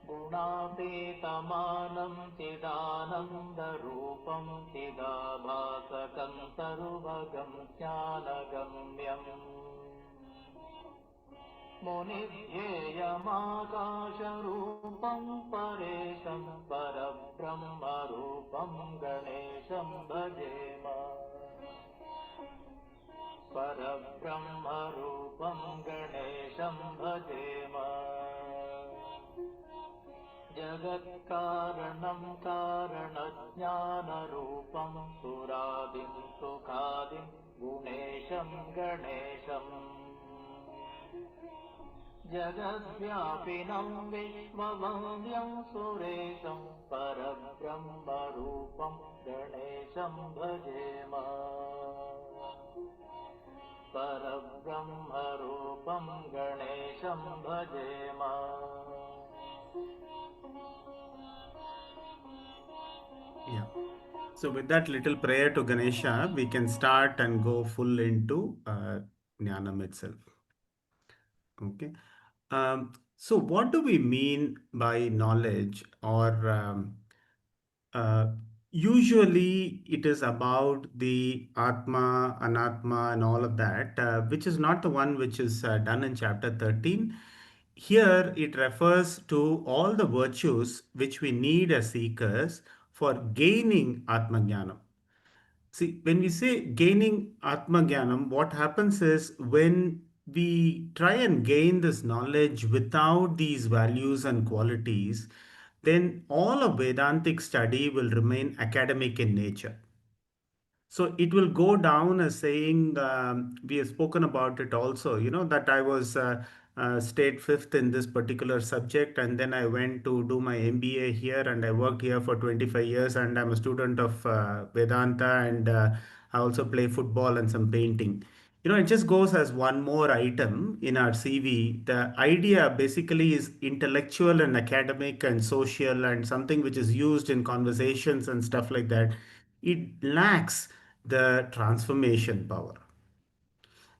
गुणातीतमानं चिदानन्दरूपं चिदाभासकं सर्वगं ज्ञानगम्यम् मुनिध्येयमाकाशरूपं परेशं परब्रह्मरूपं गणेशं भजेम परब्रह्मरूपं गणेशं भजेम जगत्कारणं कारणज्ञानरूपं सुरादिं सुखादिं गुणेशं गणेशम् जगद्व्यापिनं विश्ववन्द्यं सुरेशं परब्रह्मरूपं गणेशं भजेम परब्रह्मरूपं गणेशं भजेम Yeah. So with that little prayer to Ganesha, we can start and go full into Jnanam itself. Okay. So what do we mean by knowledge or usually it is about the Atma, Anatma and all of that, which is not the one which is done in chapter 13. Here it refers to all the virtues which we need as seekers for gaining Atmajnanam. See, when we say gaining Atmajnanam, what happens is when we try and gain this knowledge without these values and qualities, then all of Vedantic study will remain academic in nature. So it will go down as saying, we have spoken about it also, that I was stayed fifth in this particular subject, and then I went to do my MBA here, and I worked here for 25 years, and I'm a student of Vedanta, and I also play football and some painting. It just goes as one more item in our CV. The idea basically is intellectual and academic and social and something which is used in conversations and stuff like that. It lacks the transformation power.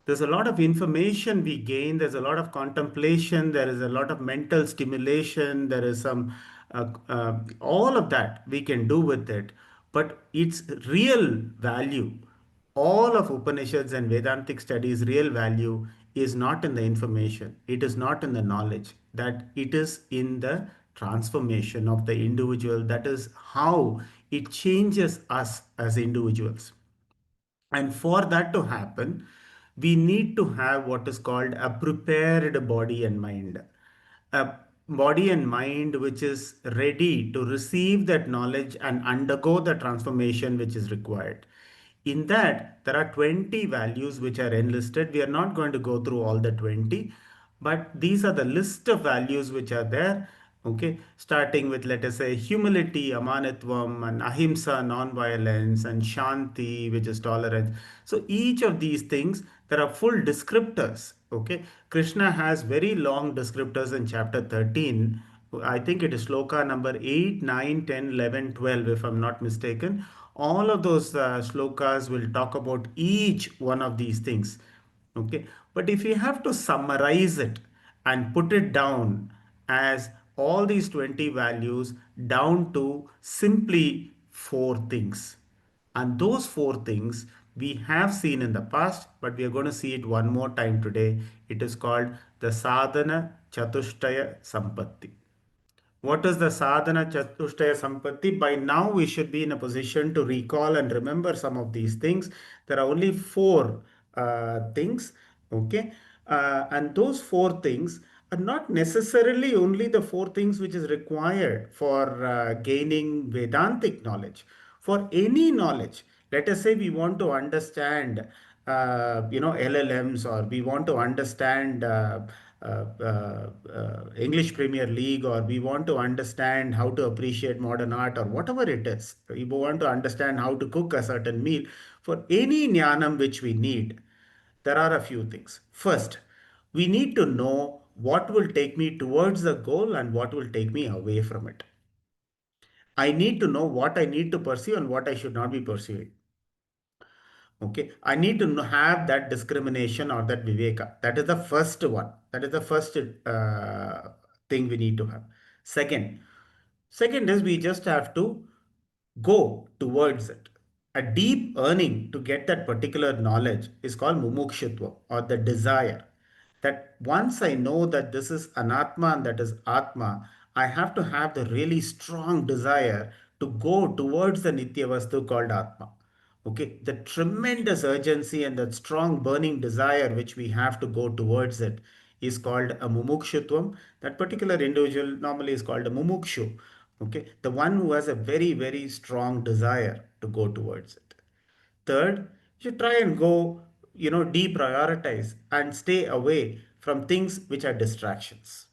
There's a lot of information we gain, there's a lot of contemplation, there is a lot of mental stimulation, there is some all of that we can do with it, but its real value, all of Upanishads and Vedantic studies real value is not in the information, it is not in the knowledge, that it is in the transformation of the individual. That is how it changes us as individuals. And for that to happen, we need to have what is called a prepared body and mind. A body and mind which is ready to receive that knowledge and undergo the transformation which is required. In that, there are 20 values which are enlisted. We are not going to go through all the 20, but these are the list of values which are there. Okay, starting with, let us say, humility, amanitvam, and ahimsa, non-violence, and shanti, which is tolerance. So each of these things, there are full descriptors. Okay, Krishna has very long descriptors in chapter 13. I think it is sloka number 8, 9, 10, 11, 12, if I'm not mistaken. All of those slokas will talk about each one of these things. Okay, but if you have to summarize it and put it down as all these 20 values down to simply four things, and those four things we have seen in the past, but we are going to see it one more time today. It is called the sadhana chatushtaya sampatti. What is the sadhana chatushtaya sampatti? By now, we should be in a position to recall and remember some of these things. There are only four things, okay? And those four things are not necessarily only the four things which is required for gaining Vedantic knowledge. For any knowledge, let us say we want to understand, LLMs, or we want to understand English Premier League, or we want to understand how to appreciate modern art, or whatever it is. We want to understand how to cook a certain meal. For any jnanam which we need, there are a few things. First, we need to know what will take me towards the goal and what will take me away from it. I need to know what I need to pursue and what I should not be pursuing. Okay, I need to have that discrimination or that viveka. That is the first one. That is the first thing we need to have. Second is we just have to go towards it. A deep earning to get that particular knowledge is called mumukshutva, or the desire. That once I know that this is anatma and that is atma, I have to have the really strong desire to go towards the nitya vastu called atma. Okay, the tremendous urgency and that strong burning desire which we have to go towards it is called a mumukshutvam. That particular individual normally is called a mumukshu. Okay, the one who has a very, very strong desire to go towards it. Third, you should try and go, deprioritize and stay away from things which are distractions.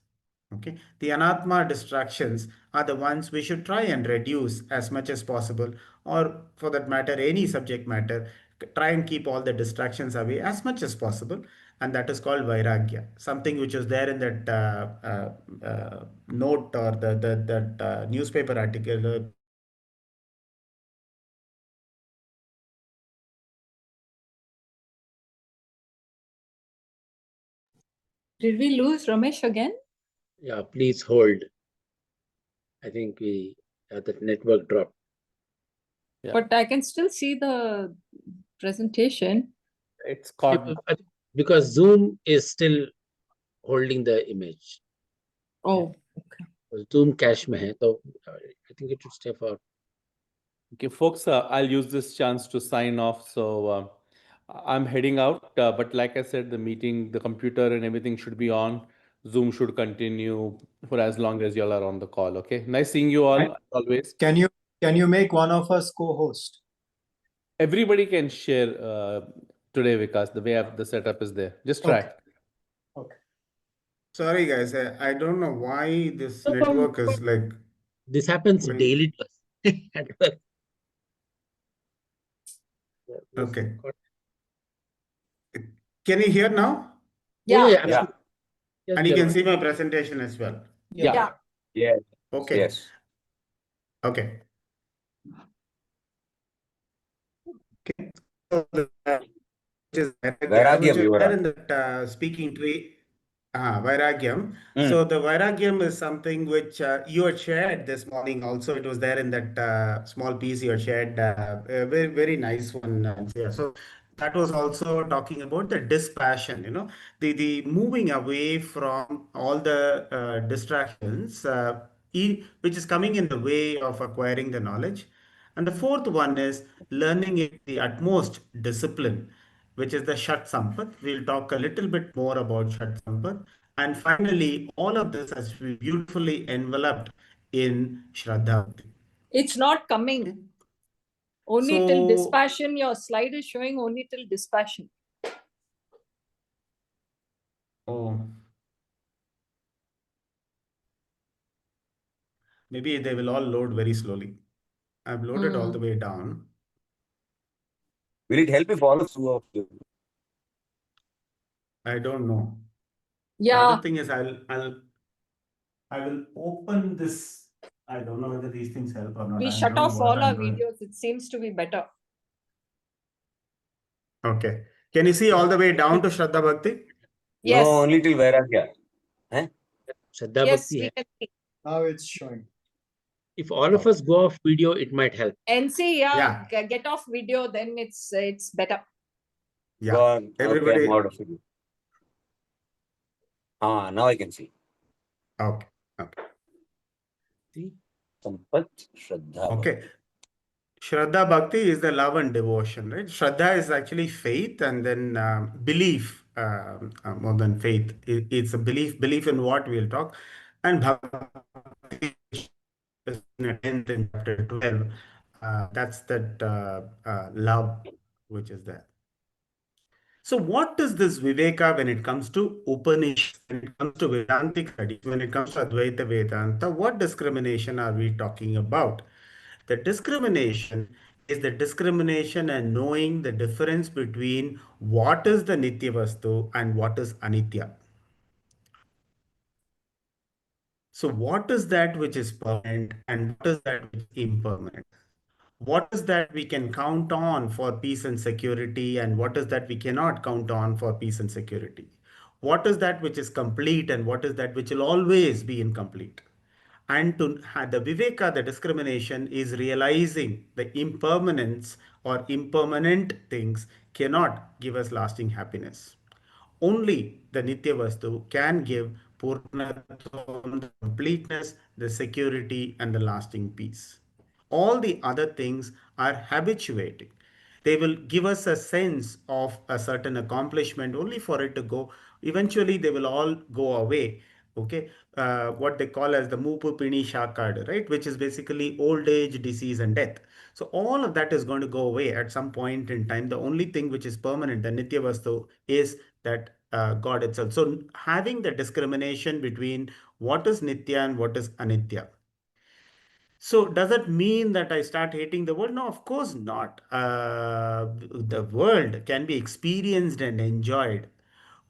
Okay, the anatma distractions are the ones we should try and reduce as much as possible, or for that matter, any subject matter, try and keep all the distractions away as much as possible. And that is called vairagya, something which is there in that note, or that newspaper article. Did we lose Ramesh again? Yeah, please hold. I think we that network dropped. Yeah. But I can still see the presentation. It's caught. I think because Zoom is still holding the image. Oh, Zoom cache mein hai, so I think it should stay for. Okay, folks, I'll use this chance to sign off. So I'm heading out, but like I said, the meeting, the computer and everything should be on. Zoom should continue for as long as y'all are on the call. Okay. Nice seeing you all, as always. Can you make one of us co-host? Everybody can share today, Vikas. The way the setup is there. Just try. Okay. Sorry, guys. I don't know why this network is like. This happens Wait. daily to us at work. Okay. Can you hear now? Yeah, Yeah. absolutely. Yes, And you can Jaren. see my presentation as well. Yeah. Yes. Okay. Yes. Okay. Okay. So which is Vairagyam, which is you were there on. in that speaking tree. Vairagyam. Mm. So the Vairagyam is something which you had shared this morning also. It was there in that small piece you had shared. A very, very nice one. Yeah. So that was also talking about the dispassion, the moving away from all the distractions, which is coming in the way of acquiring the knowledge. And the fourth one is learning in the utmost discipline, which is the Shat Sampat. We'll talk a little bit more about Shat Sampat. And finally, all of this has been beautifully enveloped in Shraddha. It's not coming. Okay. Only till So, dispassion. Your slide is showing only till dispassion. oh, maybe they will all load very slowly. I've loaded all the way down. Will it help if all of you of you? I don't know. The Yeah. other thing is I will open this. I don't know whether these things help or not. We I shut don't know off what all I'm our doing. videos. It seems to be better. Okay. Can you see all the way down to Shraddha Bhakti? Yes. No, only till Vairagya. Eh? Shraddha Yes, Bhakti we hai. can see. Now it's showing. If all of us go off video, it might help. NC, yeah, Yeah. get off video, then it's better. Yeah. Gone. Okay, Everybody. I'm out of it. Now I can see. Okay. Okay. See? Sampat Shraddha. Okay. Shraddha Bhakti is the love and devotion, right? Shraddha is actually faith and then belief, more than faith. It's a belief in what we'll talk. And Bhakti is in 10th in chapter 12. That's that love which is there. So what is this Viveka when it comes to Upanishads, when it comes to Vedantic studies, when it comes to Advaita Vedanta, what discrimination are we talking about? The discrimination is the discrimination and knowing the difference between what is the Nitya Vastu and what is Anitya. So what is that which is permanent and what is that which is impermanent? What is that we can count on for peace and security and what is that we cannot count on for peace and security? What is that which is complete and what is that which will always be incomplete? And to have the viveka, the discrimination is realizing the impermanence or impermanent things cannot give us lasting happiness. Only the Nitya Vastu can give Purnatvam, the completeness, the security, and the lasting peace. All the other things are habituating. They will give us a sense of a certain accomplishment only for it to go. Eventually, they will all go away. Okay, what they call as the Mupu Pini Shakad, right? Which is basically old age, disease, and death. So all of that is going to go away at some point in time. The only thing which is permanent, the Nitya Vastu, is that God itself. So having the discrimination between what is Nitya and what is Anitya. So does it mean that I start hating the world? No, of course not. The world can be experienced and enjoyed,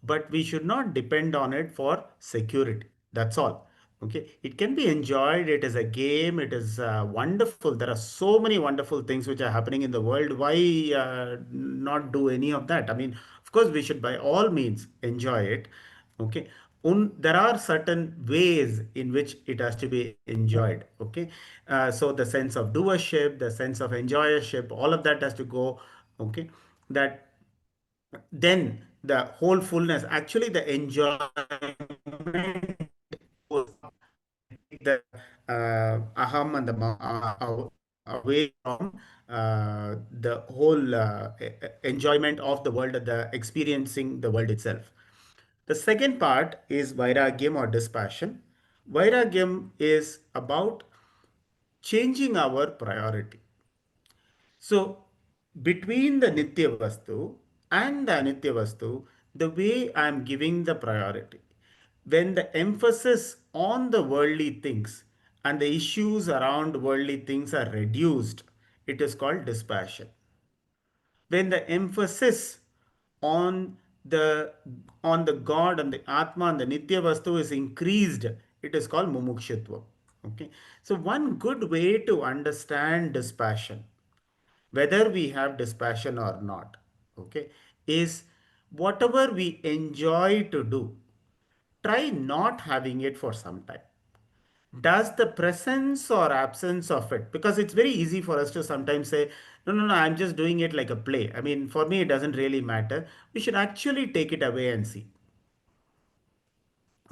but we should not depend on it for security. That's all. Okay, it can be enjoyed. It is a game. It is wonderful. There are so many wonderful things which are happening in the world. Why not do any of that? I mean, of course, we should by all means enjoy it. Okay, there are certain ways in which it has to be enjoyed. Okay, so the sense of doership, the sense of enjoyership, all of that has to go. Okay, that then the whole fullness, actually the enjoyment goes up. The aham and the away from the whole enjoyment of the world, the experiencing the world itself. The second part is Vairagyam or dispassion. Vairagyam is about changing our priority. So, between the Nitya Vastu and the Anitya Vastu, the way I am giving the priority, when the emphasis on the worldly things and the issues around worldly things are reduced, it is called dispassion. When the emphasis on the God and the Atma and the Nitya Vastu is increased, it is called mumukshutva. Okay, so one good way to understand dispassion, whether we have dispassion or not, okay, is whatever we enjoy to do, try not having it for some time. Does the presence or absence of it, because it's very easy for us to sometimes say, no, I'm just doing it like a play. I mean, for me, it doesn't really matter. We should actually take it away and see.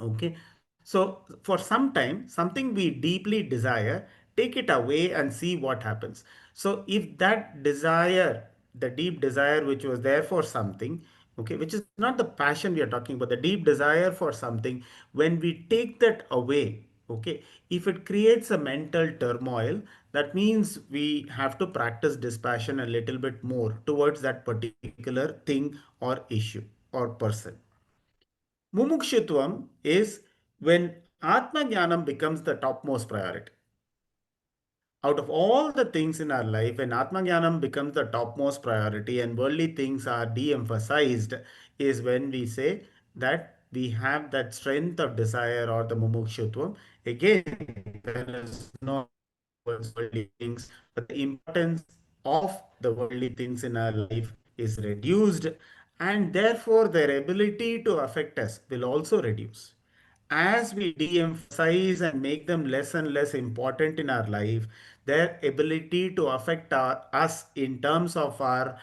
Okay, so for some time, something we deeply desire, take it away and see what happens. So if that desire, the deep desire which was there for something, okay, which is not the passion we are talking about, the deep desire for something, when we take that away, okay, if it creates a mental turmoil, that means we have to practice dispassion a little bit more towards that particular thing or issue or person. Mumukshutvam is when Atma Jnanam becomes the topmost priority. Out of all the things in our life, when Atma Jnanam becomes the topmost priority and worldly things are de emphasized, is when we say that we have that strength of desire or the mumukshutvam. Again, there is no anger towards worldly things, but the importance of the worldly things in our life is reduced, and therefore their ability to affect us will also reduce. As we de-emphasize and make them less and less important in our life, their ability to affect us in terms of our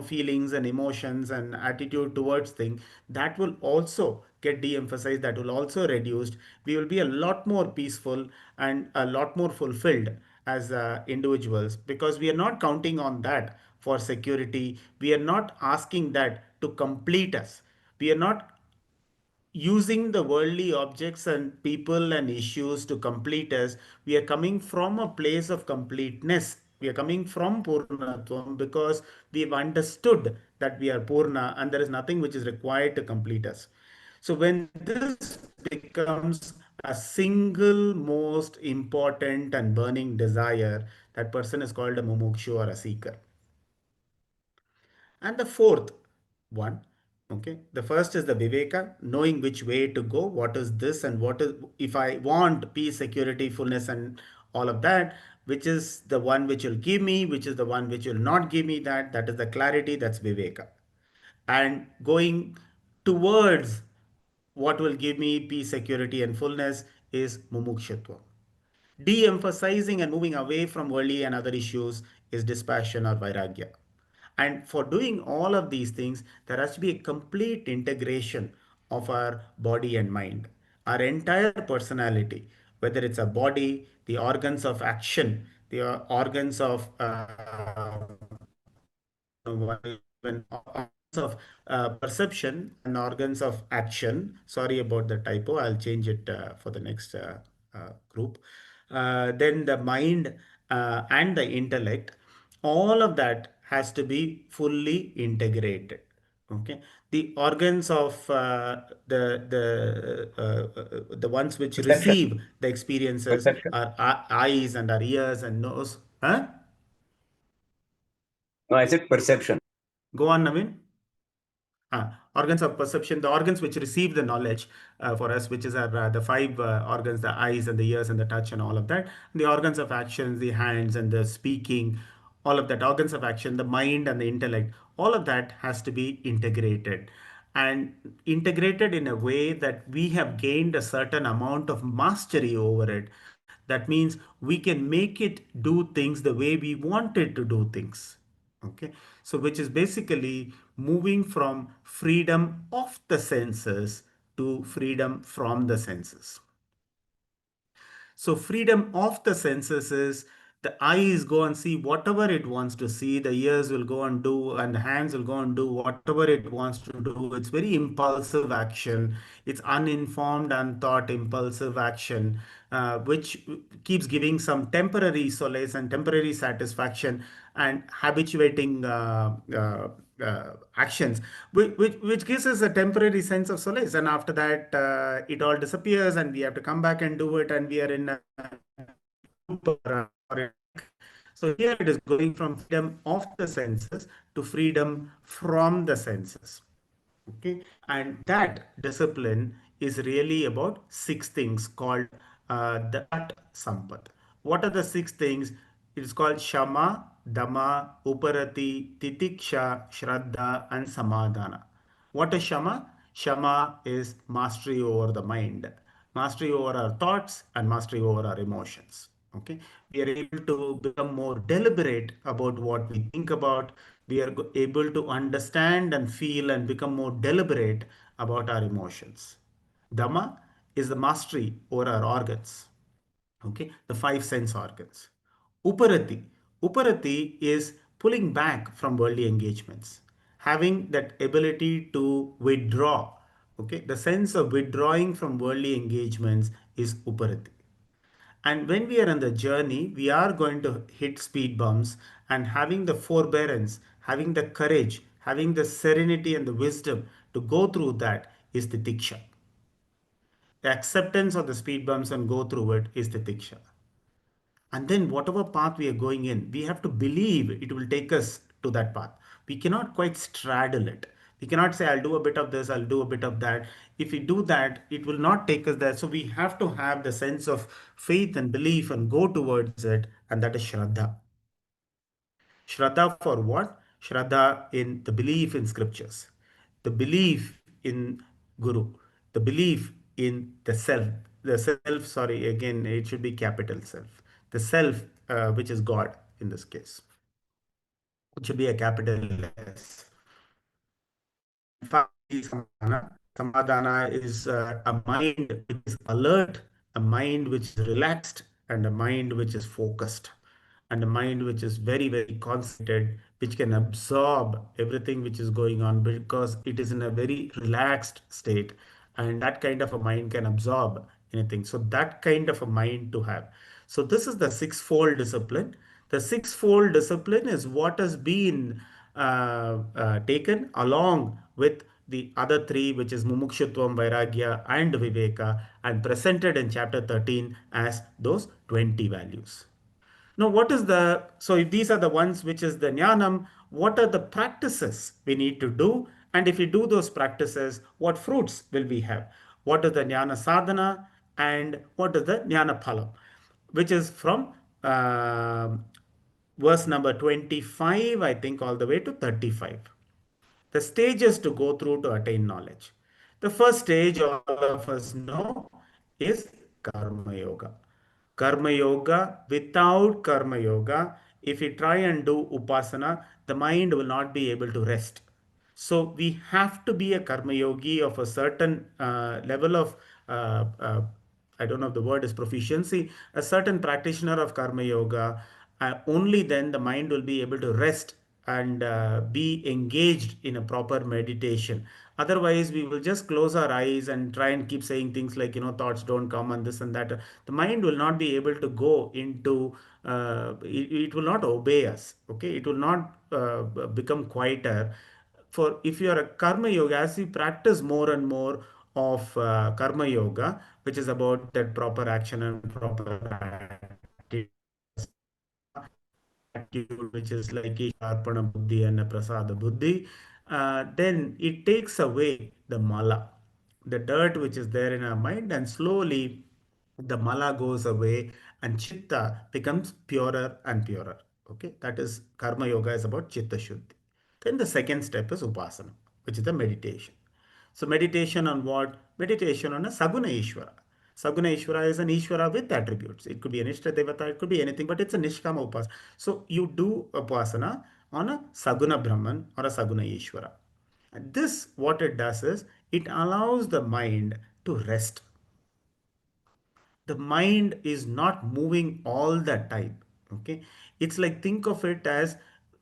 feelings and emotions and attitude towards things, that will also get de-emphasized, that will also reduced. We will be a lot more peaceful and a lot more fulfilled as individuals, because we are not counting on that for security. We are not asking that to complete us. We are not using the worldly objects and people and issues to complete us. We are coming from a place of completeness. We are coming from Purnatvam because we've understood that we are Purna and there is nothing which is required to complete us. So when this becomes a single most important and burning desire, that person is called a mumukshu or a seeker. And the fourth one, okay, the first is the viveka, knowing which way to go, what is this and what is, if I want peace, security, fullness, and all of that, which is the one which will give me, which is the one which will not give me that, that is the clarity, that's viveka. And going towards what will give me peace, security, and fullness is mumukshutva. De-emphasizing and moving away from worldly and other issues is dispassion or vairagya. And for doing all of these things, there has to be a complete integration of our body and mind. Our entire personality, whether it's a body, the organs of action, the organs of even organs of perception and organs of action. Sorry about the typo. I'll change it for the next group. Then the mind and the intellect, all of that has to be fully integrated. Okay, the organs of the ones which Perception. receive the experiences Perception. are eyes and our ears and nose. Huh? No, I said perception. Go on, Naveen. Organs of perception, the organs which receive the knowledge for us, which is our the five organs, the eyes and the ears and the touch and all of that. The organs of action, the hands and the speaking, all of that, organs of action, the mind and the intellect, all of that has to be integrated. And integrated in a way that we have gained a certain amount of mastery over it. That means we can make it do things the way we want it to do things. Okay, so which is basically moving from freedom of the senses to freedom from the senses. So freedom of the senses is The eyes go and see whatever it wants to see, the ears will go and do, and the hands will go and do whatever it wants to do. It's very impulsive action. It's uninformed, unthought, impulsive action, which keeps giving some temporary solace and temporary satisfaction and habituating actions, which gives us a temporary sense of solace. And after that, it all disappears, and we have to come back and do it, and we are in a so here it is going from freedom of the senses to freedom from the senses. Okay, and that discipline is really about six things called the At Sampat. What are the six things? It is called Shama, Dama, Uparati, Titiksha, Shraddha, and Samadhana. What is Shama? Shama is mastery over the mind, mastery over our thoughts, and mastery over our emotions. Okay, we are able to become more deliberate about what we think about. We are able to understand and feel and become more deliberate about our emotions. Dhamma is the mastery over our organs. Okay, the five sense organs. Uparati. Uparati is pulling back from worldly engagements, having that ability to withdraw. Okay, the sense of withdrawing from worldly engagements is Uparati. And when we are on the journey, we are going to hit speed bumps, and having the forbearance, having the courage, having the serenity and the wisdom to go through that is the tiksha. The acceptance of the speed bumps and go through it is the tiksha. And then whatever path we are going in, we have to believe it will take us to that path. We cannot quite straddle it. We cannot say, I'll do a bit of this, I'll do a bit of that. If we do that, it will not take us there. So we have to have the sense of faith and belief and go towards it, and that is Shraddha. Shraddha for what? Shraddha in the belief in scriptures, the belief in Guru, the belief in the self. The self, sorry, again, it should be capital self. The self, which is God in this case. It should be a capital S. Finally, Samadhana. Samadhana is a mind which is alert, a mind which is relaxed, and a mind which is focused, and a mind which is very, very concentrated, which can absorb everything which is going on because it is in a very relaxed state. And that kind of a mind can absorb anything. So, that kind of a mind to have. So, this is the sixfold discipline. The sixfold discipline is what has been taken along with the other three, which is Mumukshutvam, Vairagya, and Viveka, and presented in chapter 13 as those 20 values. Now, what is the, so if these are the ones which is the jnanam, what are the practices we need to do? And if we do those practices, what fruits will we have? What is the jnana sadhana and what is the jnana phalam? Which is from verse number 25, I think, all the way to 35. The stages to go through to attain knowledge. The first stage all of us know is Karma Yoga. Karma Yoga, without Karma Yoga, if we try and do Upasana, the mind will not be able to rest. So we have to be a Karma Yogi of a certain level of I don't know if the word is proficiency, a certain practitioner of Karma Yoga, only then the mind will be able to rest and be engaged in a proper meditation. Otherwise, we will just close our eyes and try and keep saying things like, thoughts don't come and this and that. The mind will not be able to go into, it will not obey us. Okay. It will not become quieter. For if you are a karma yoga, as you practice more and more of karma yoga, which is about that proper action and proper attitude, which is like Isharpana Buddhi and Prasada Buddhi, then it takes away the mala, the dirt which is there in our mind, and slowly the mala goes away and chitta becomes purer and purer. Okay, that is karma yoga is about chitta shuddhi. Then the second step is upasana, which is the meditation. So meditation on what? Meditation on a Saguna Ishvara. Saguna Ishvara is an Ishvara with attributes. It could be an Ishta Devata, it could be anything, but it's a Nishkama Upasana. So you do Upasana on a Saguna Brahman or a Saguna Ishvara. And this, what it does is, it allows the mind to rest. The mind is not moving all the time. Okay, it's like, think of it as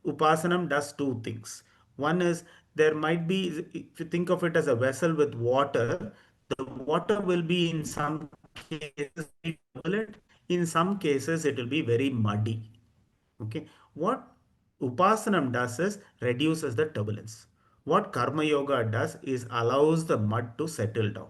upasanam does two things. One is, there might be, if you think of it as a vessel with water, the water will be in some cases very turbulent, in some cases it will be very muddy. Okay, what upasanam does is reduces the turbulence. What karma yoga does is allows the mud to settle down.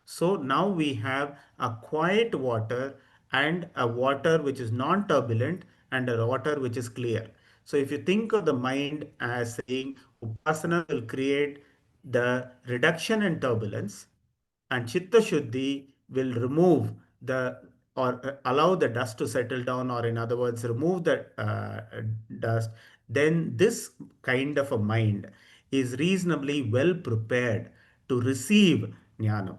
So now we have a quiet water and a water which is non-turbulent and a water which is clear. So if you think of the mind as saying upasana will create the reduction in turbulence, and chitta shuddhi will remove the, or allow the dust to settle down, or in other words remove the dust, then this kind of a mind is reasonably well prepared to receive jnana.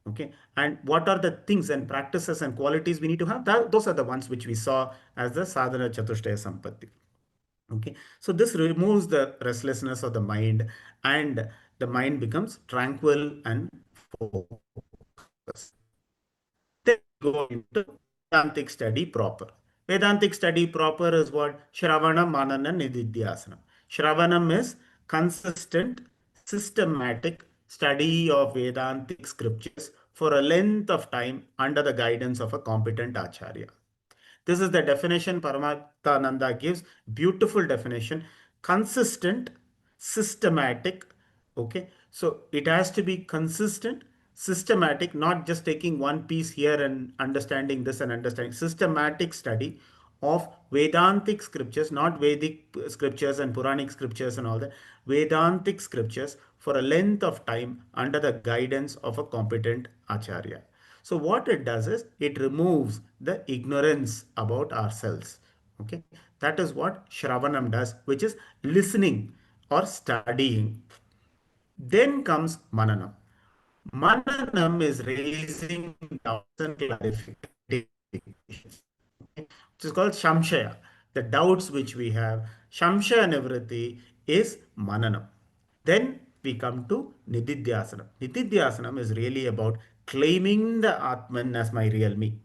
Okay, and what are the things and practices and qualities we need to have? Those are the ones which we saw as the sadhana chatushtaya sampatti. Okay, so this removes the restlessness of the mind, and the mind becomes tranquil and focused. Then go into Vedantic study proper. Vedantic study proper is what? Shravana, Manana, Nididhyasana. Shravanam is consistent, systematic study of Vedantic scriptures for a length of time under the guidance of a competent acharya. This is the definition Paramathananda gives. Beautiful definition. Consistent, systematic. Okay. So it has to be consistent, systematic, not just taking one piece here and understanding this and understanding. Systematic study of Vedantic scriptures, not Vedic scriptures and Puranic scriptures and all that. Vedantic scriptures for a length of time under the guidance of a competent acharya. So what it does is it removes the ignorance about ourselves. Okay, that is what Shravanam does, which is listening or studying. Then comes Mananam. Mananam is raising doubts and clarifications, which is called Shamshaya. The doubts which we have, Shamshaya Nivritti is Mananam. Then we come to Nididhyasanam. Nididhyasanam is really about claiming the Atman as my real me.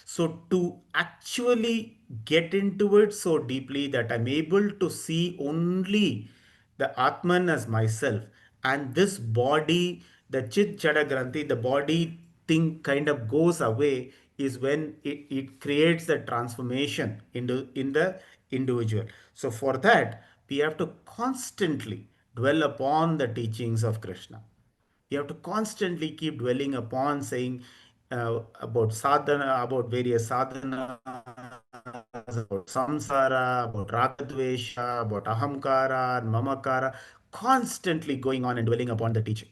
So to actually get into it so deeply that I'm able to see only the Atman as myself, and this body, the Chit Jada Granthi, the body thing kind of goes away, is when it creates the transformation in the individual. So for that, we have to constantly dwell upon the teachings of Krishna. You have to constantly keep dwelling upon saying about sadhana, about various sadhanas, about samsara, about ragadvesha, about ahamkara and mamakara, constantly going on and dwelling upon the teaching.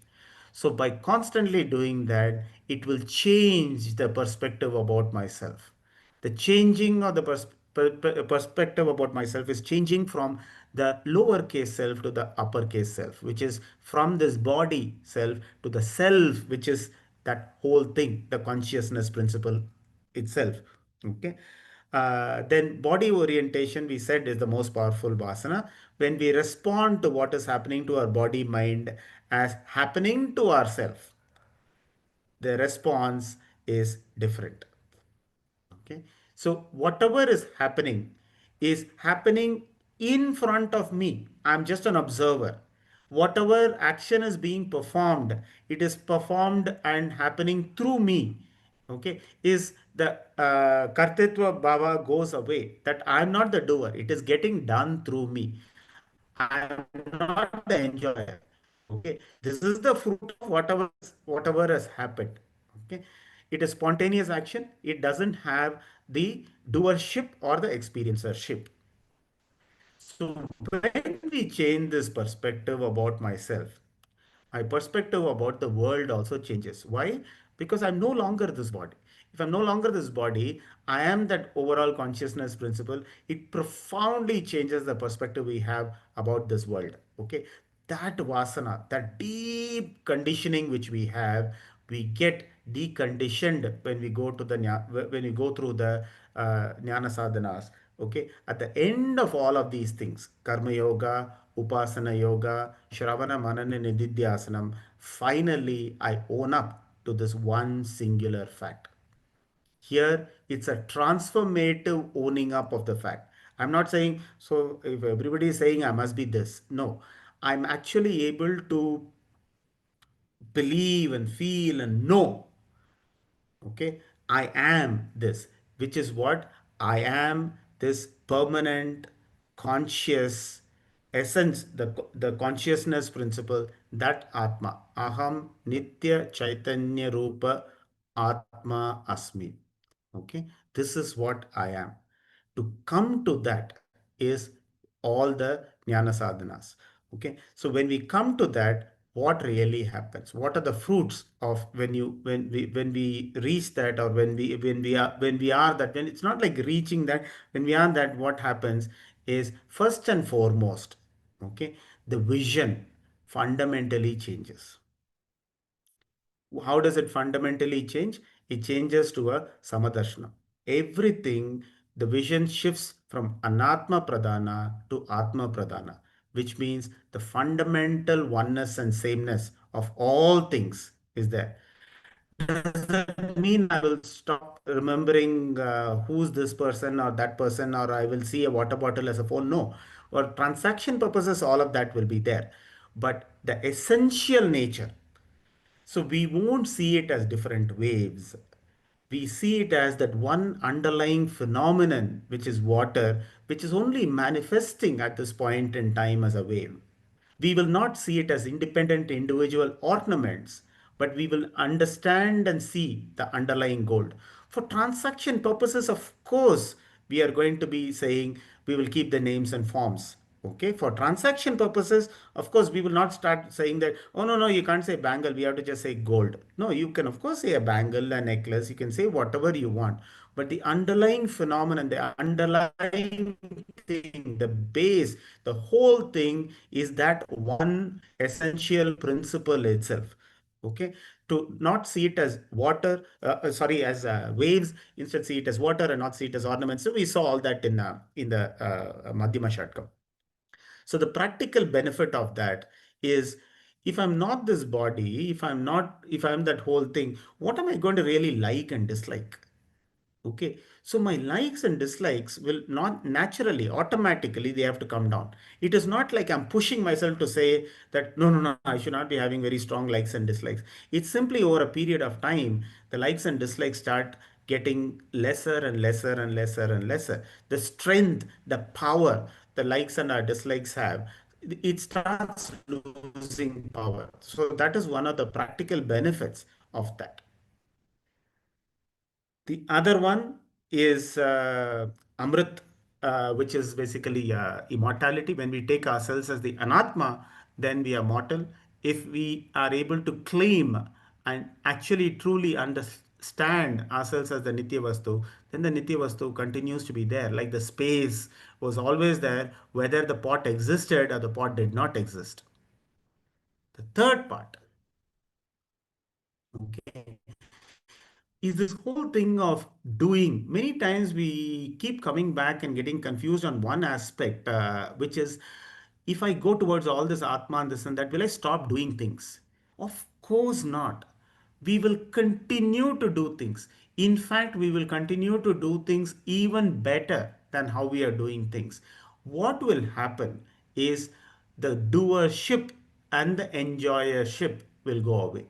So by constantly doing that, it will change the perspective about myself. The changing of the perspective about myself is changing from the lowercase self to the uppercase self, which is from this body self to the self, which is that whole thing, the consciousness principle itself. Okay. Then body orientation, we said, is the most powerful vasana. When we respond to what is happening to our body mind as happening to ourself, the response is different. Okay, so whatever is happening in front of me. I'm just an observer. Whatever action is being performed, it is performed and happening through me. Okay, is the kartritva bhava goes away, that I'm not the doer, it is getting done through me. I'm not the enjoyer. Okay, this is the fruit of whatever has happened. Okay, it is spontaneous action. It doesn't have the doership or the experiencership. So when we change this perspective about myself, my perspective about the world also changes. Why? Because I'm no longer this body. If I'm no longer this body, I am that overall consciousness principle. It profoundly changes the perspective we have about this world. Okay. That vasana, that deep conditioning which we have, we get deconditioned when we go to the when we go through the jnana sadhanas. Okay, at the end of all of these things, karma yoga, upasana yoga, shravana manana nididhyasanam, finally I own up to this one singular fact. Here, it's a transformative owning up of the fact. I'm not saying, so if everybody is saying I must be this, no, I'm actually able to believe and feel and know, okay, I am this, which is what I am, this permanent conscious essence, the consciousness principle, that Atma, Aham Nitya Chaitanya Rupa Atma Asmi. Okay, this is what I am. To come to that is all the jnana sadhanas. Okay, so when we come to that, what really happens? What are the fruits of when we reach that, or when we are that, when it's not like reaching that, when we are that, what happens is, first and foremost, okay, the vision fundamentally changes. How does it fundamentally change? It changes to a samadarshana. Everything, the vision shifts from anatma pradhana to atma pradhana, which means the fundamental oneness and sameness of all things is there. Does that mean I will stop remembering who's this person or that person, or I will see a water bottle as a phone? No. For transaction purposes, all of that will be there. But the essential nature, so we won't see it as different waves. We see it as that one underlying phenomenon, which is water, which is only manifesting at this point in time as a wave. We will not see it as independent individual ornaments, but we will understand and see the underlying gold. For transaction purposes, of course, we are going to be saying we will keep the names and forms. Okay, for transaction purposes, of course, we will not start saying that, oh, no, no, you can't say bangle, we have to just say gold. No, you can, of course, say a bangle, a necklace, you can say whatever you want. But the underlying phenomenon, the underlying thing, the base, the whole thing is that one essential principle itself. Okay, to not see it as water, sorry, as waves, instead see it as water and not see it as ornaments. So we saw all that in the Madhyama Shatkam. So the practical benefit of that is, if I'm not this body, if I'm that whole thing, what am I going to really like and dislike? Okay, so my likes and dislikes will not naturally, automatically, they have to come down. It is not like I'm pushing myself to say that, no, no, no, I should not be having very strong likes and dislikes. It's simply over a period of time, the likes and dislikes start getting lesser and lesser and lesser and lesser. The strength, the power the likes and our dislikes have, it starts losing power. So that is one of the practical benefits of that. The other one is Amrit, which is basically immortality. When we take ourselves as the Anatma, then we are mortal. If we are able to claim and actually truly understand ourselves as the Nitya Vastu, then the Nitya Vastu continues to be there. Like the space was always there, whether the pot existed or the pot did not exist. The third part, okay, is this whole thing of doing. Many times we keep coming back and getting confused on one aspect, which is, if I go towards all this Atma and this and that, will I stop doing things? Of course not. We will continue to do things. In fact, we will continue to do things even better than how we are doing things. What will happen is the doership and the enjoyership will go away.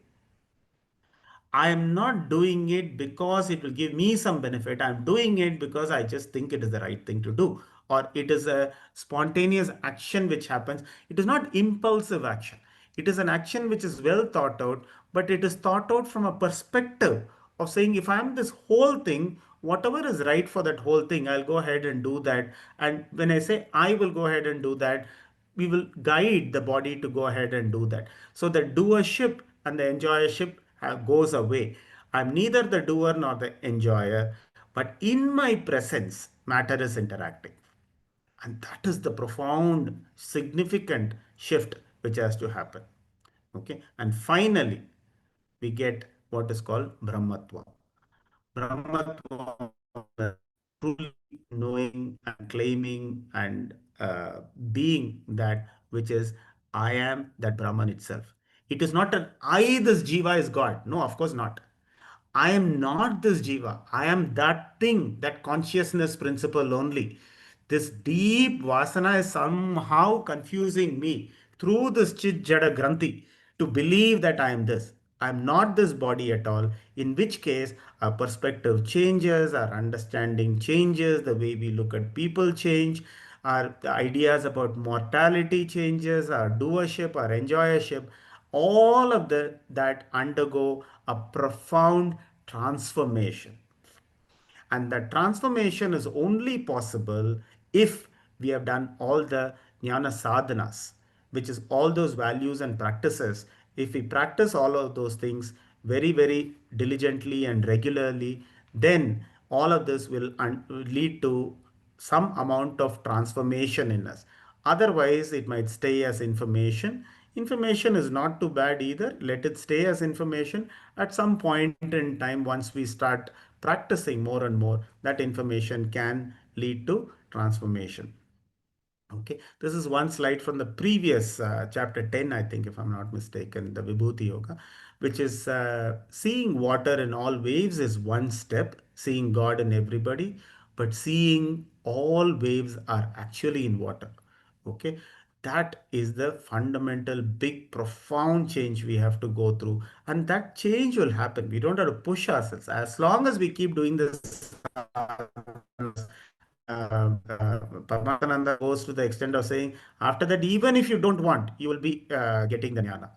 I am not doing it because it will give me some benefit. I'm doing it because I just think it is the right thing to do. Or it is a spontaneous action which happens. It is not impulsive action. It is an action which is well thought out, but it is thought out from a perspective of saying, if I'm this whole thing, whatever is right for that whole thing, I'll go ahead and do that. And when I say I will go ahead and do that, we will guide the body to go ahead and do that. So the doership and the enjoyership goes away. I'm neither the doer nor the enjoyer, but in my presence, matter is interacting. And that is the profound, significant shift which has to happen. Okay. And finally, we get what is called Brahmatva. Brahmatva, truly knowing and claiming and being that which is I am that Brahman itself. It is not an I, this Jiva is God. No, of course not. I am not this jiva. I am that thing, that consciousness principle only. This deep vasana is somehow confusing me through this chit jada granthi to believe that I am this. I am not this body at all, in which case our perspective changes, our understanding changes, the way we look at people change, our ideas about mortality changes, our doership, our enjoyership, all of that undergo a profound transformation. And that transformation is only possible if we have done all the jnana sadhanas, which is all those values and practices. If we practice all of those things very, very diligently and regularly, then all of this will lead to some amount of transformation in us. Otherwise, it might stay as information. Information is not too bad either. Let it stay as information. At some point in time, once we start practicing more and more, that information can lead to transformation. Okay, this is one slide from the previous chapter 10, I think, if I'm not mistaken, the Vibhuti Yoga, which is seeing water in all waves is one step, seeing God in everybody, but seeing all waves are actually in water. Okay, that is the fundamental, big, profound change we have to go through, and that change will happen. We don't have to push ourselves as long as we keep doing this. Paramahansa goes to the extent of saying, after that, even if you don't want, you will be getting the jnana.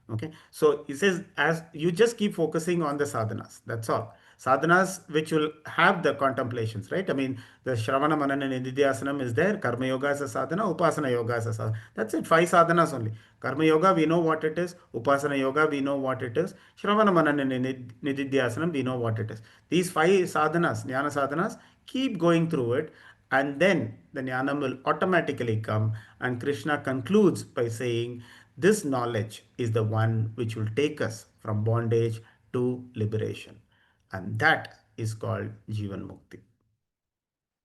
Okay, so he says, as you just keep focusing on the sadhanas, that's all. Sadhanas which will have the contemplations, right? I mean, the Shravana, Manana, and Nididhyasanam is there. Karma Yoga is a sadhana, Upasana Yoga is a sadhana. That's it, 5 sadhanas only. Karma Yoga, we know what it is. Upasana Yoga, we know what it is. Shravana, Manana, and Nididhyasanam, we know what it is. These 5 sadhanas, jnana sadhanas, keep going through it, and then the jnana will automatically come. And Krishna concludes by saying, this knowledge is the one which will take us from bondage to liberation. And that is called Jivan Mukti.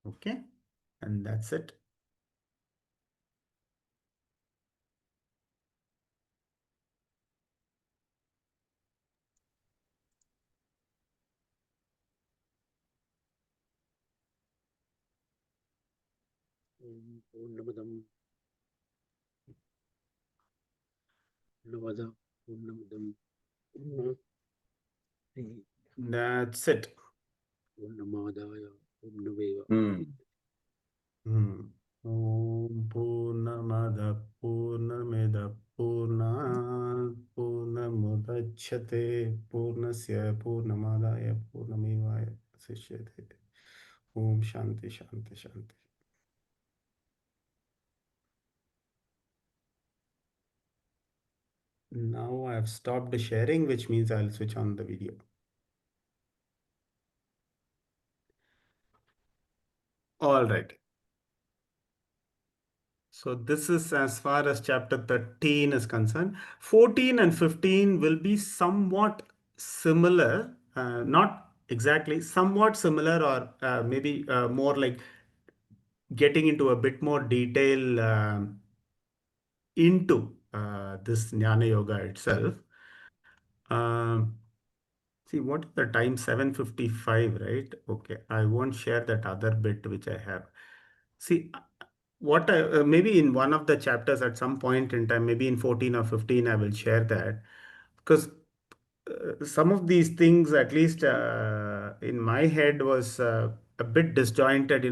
Okay, and that's it. Purnamada Purnamidam That's it. Purnamadaya Purnameva Om Purnamada Purnamida Purnat Purnamudachyate Purnasya Purnamadaya Purnamevaya Sishyate. Om Shanti Shanti Shanti. Now I have stopped the sharing, which means I'll switch on the video. All right. So this is as far as chapter 13 is concerned. 14 and 15 will be somewhat similar, not exactly, somewhat similar, or maybe more like getting into a bit more detail into this Jnana Yoga itself. See, what is the time? 7:55, right? Okay, I won't share that other bit which I have. See, what I maybe in one of the chapters at some point in time, maybe in 14 or 15, I will share that, because some of these things, at least in my head, was a bit disjointed.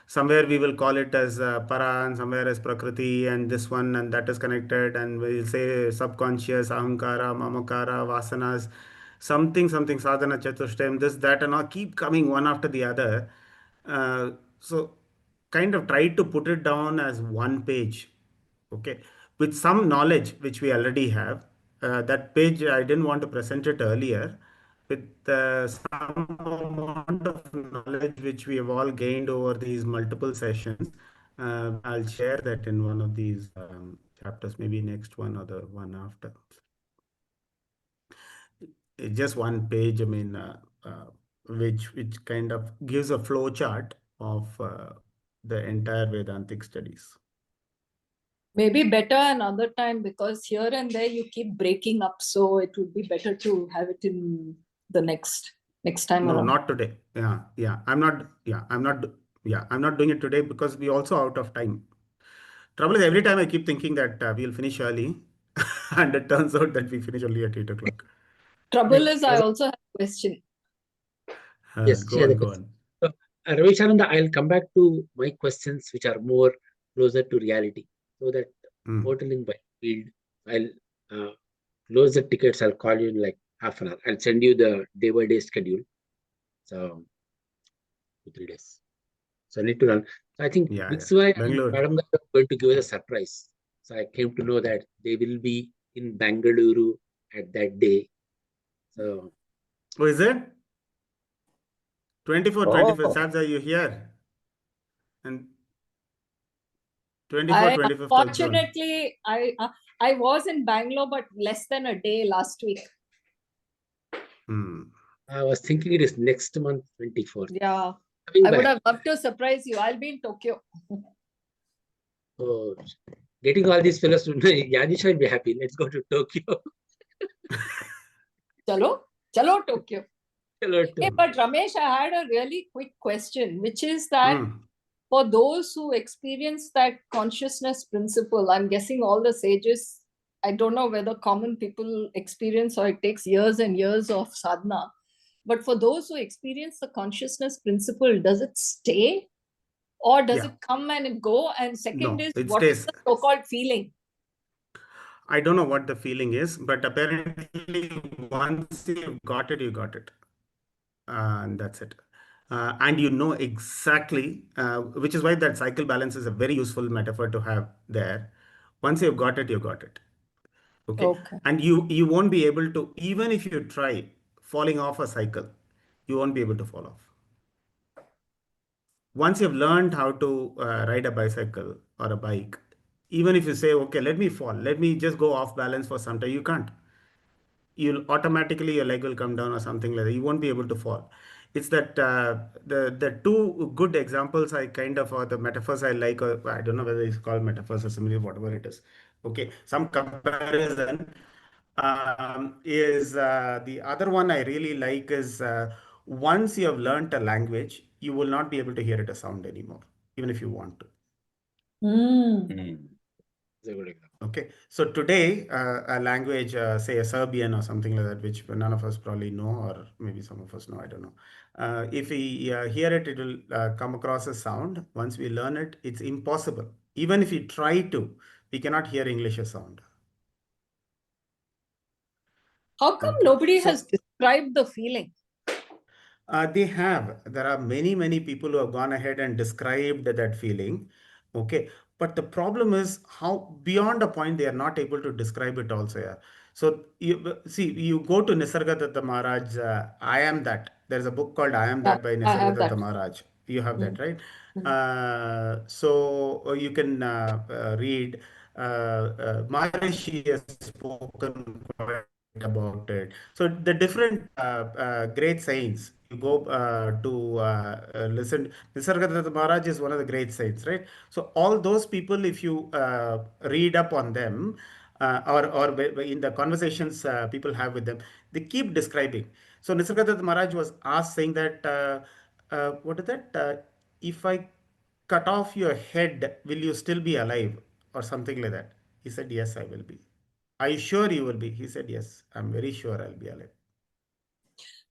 Somewhere we will call it as para, and somewhere as prakriti, and this one and that is connected, and we'll say subconscious, ahamkara, mamakara, vasanas, something sadhana chatushtayam, this, that, and all keep coming one after the other. So kind of try to put it down as one page, okay, with some knowledge which we already have. That page I didn't want to present it earlier, with some amount of knowledge which we have all gained over these multiple sessions. I'll share that in one of these chapters, maybe next one or the one after. It's just one page, I mean, which kind of gives a flow chart of the entire Vedantic studies. Maybe better another time, because here and there you keep breaking up. So it would be better to have it in the next. next time No, around. not today. Yeah. I'm not doing it today because we also out of time. Trouble is, every time I keep thinking that we'll finish early, and it turns out that we finish only at 8 o'clock. Trouble is, I also have a question. Yes, Go she has a on, go question. on. So, Ravishananda, I'll come back to my questions which are more closer to reality. So that Hmm. hoteling by field, I'll close the tickets. I'll call you in like half an hour. I'll send you the day by day schedule. So 2-3 days. So I need to run. So I think Yeah. Mixwai and Bangalore. Madam are going to give us a surprise. So I came to know that they will be in Bangalore at that day. So Oh, is it? 24, 25th. Oh, Sabs, are you here? And 24, I 25th of June. unfortunately, I was in Bangalore, but less than a day last week. Hmm. I was thinking it is next month, 24th. Yeah, Coming I would back. have loved to surprise you. I'll be in Tokyo. So getting all these fellows to Yanisha will be happy. Let's go to Tokyo. Chalo, Tokyo. Hello, Hey, Tokyo. but Ramesh, I had a really quick question, which is that Hmm. for those who experience that consciousness principle, I'm guessing all the sages, I don't know whether common people experience or it takes years and years of sadhana. But for those who experience the consciousness principle, does it stay or does Yeah. it come and it go? And second No, is, it what is stays. the so-called feeling? I don't know what the feeling is, but apparently once you've got it, you got it. And that's it. And you know exactly, which is why that cycle balance is a very useful metaphor to have there. Once you've got it, you got it. Okay. Okay. And you won't be able to, even if you try falling off a cycle, you won't be able to fall off. Once you've learned how to ride a bicycle or a bike, even if you say, okay, let me fall, let me just go off balance for some time, you can't. You'll automatically, your leg will come down or something like that. You won't be able to fall. It's that the two good examples I kind of, or the metaphors I like, or I don't know whether it's called metaphors or similar, whatever it is. Okay, some comparison is the other one I really like is once you have learnt a language, you will not be able to hear it a sound anymore, even if you want to. Mm. hmm. That's a good example. Okay, so today a language, say a Serbian or something like that, which none of us probably know, or maybe some of us know, I don't know. If we hear it, it will come across as sound. Once we learn it, it's impossible. Even if we try to, we cannot hear English as sound. How come Okay, nobody so has described the feeling? they have. There are many, many people who have gone ahead and described that feeling. Okay. But the problem is how beyond a point they are not able to describe it also. Yeah. So you see, you go to Nisargadatta Maharaj, I Am That. There's a book called I Am Yeah, That by I have Nisargadatta that. Maharaj. You have that, Mm. right? Mm. So you can read. Maharishi has spoken quite about it. So the different great saints, you go to listen. Nisargadatta Maharaj is one of the great saints, right? So all those people, if you read up on them, or in the conversations people have with them, they keep describing. So Nisargadatta Maharaj was asked saying that, what is that? If I cut off your head, will you still be alive? Or something like that. He said, yes, I will be. Are you sure you will be? He said, yes, I'm very sure I'll be alive.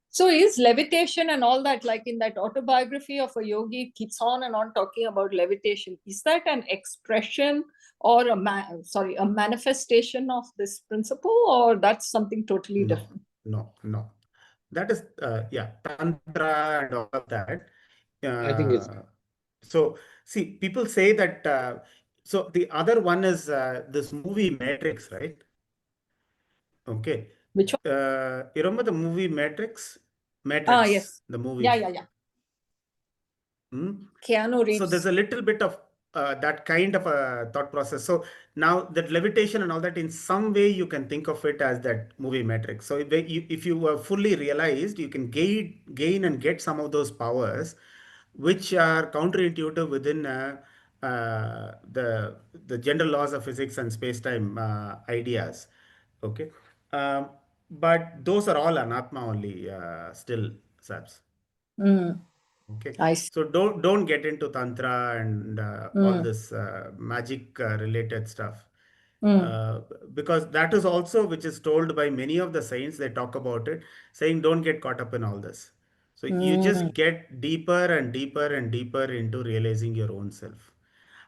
So is levitation and all that, like in that autobiography of a yogi, it keeps on and on talking about levitation. Is that an expression or a manifestation of this principle, or that's something totally No, different? no. That is, yeah, Tantra and all of that. I think it's So, see, people say that, so the other one is this movie Matrix, right? Okay. Which one? You remember the movie Matrix? Ah, Matrix, yes. the movie. Yeah. Hmm? Keanu So there's Reeves. a little bit of that kind of a thought process. So now that levitation and all that, in some way you can think of it as that movie Matrix. So if you are fully realized, you can gain and get some of those powers, which are counterintuitive within the general laws of physics and space-time ideas. Okay, but those are all anatma only still. Saps. Mm. Okay, I see. so don't get into tantra and all this magic related stuff. Because that is also which is told by many of the saints. They talk about it, saying don't get caught up in all this. So you just get deeper and deeper and deeper into realizing your own self.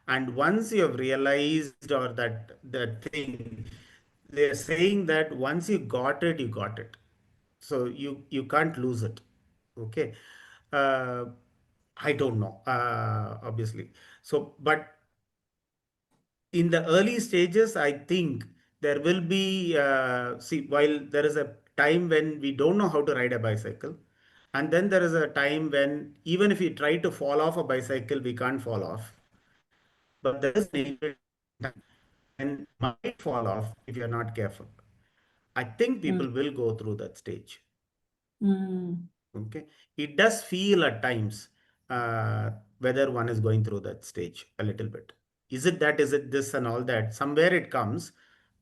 And once you have realized or that thing, they're saying that once you got it, you got it. So you can't lose it. Okay. uh, I don't know, obviously. So but in the early stages, I think there will be, see, while there is a time when we don't know how to ride a bicycle, and then there is a time when even if we try to fall off a bicycle, we can't fall off. But there is an time when might fall off if you're not careful. I think people will go through that stage. Okay, it does feel at times whether one is going through that stage a little bit. Is it that? Is it this and all that? Somewhere it comes.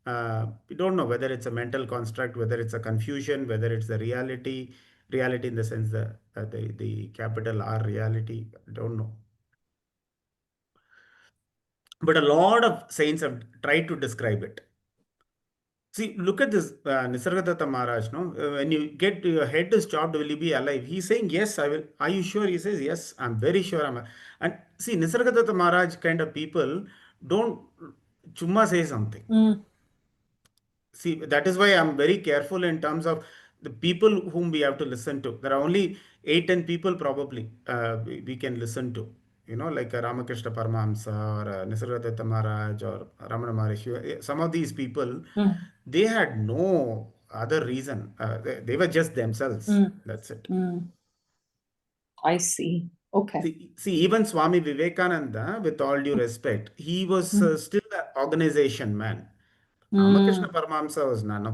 We don't know whether it's a mental construct, whether it's a confusion, whether it's the reality. Reality in the sense that the capital R reality. I don't know. But a lot of saints have tried to describe it. See, look at this Nisargadatta Maharaj. No, when you get your head is chopped, will you be alive? He's saying, yes, I will. Are you sure? He says, yes, I'm very sure. And see, Nisargadatta Maharaj kind of people don't chumma say something. See, that is why I'm very careful in terms of the people whom we have to listen to. There are only 8-10 people probably we can listen to. You know, like Ramakrishna Paramahamsa or Nisargadatta Maharaj or Ramana Maharishi. Some of these people, they had no other reason. They were just themselves. That's it. I see. Okay. See, even Swami Vivekananda, with all due respect, he was still an organization man. Ramakrishna Paramahamsa was none of that.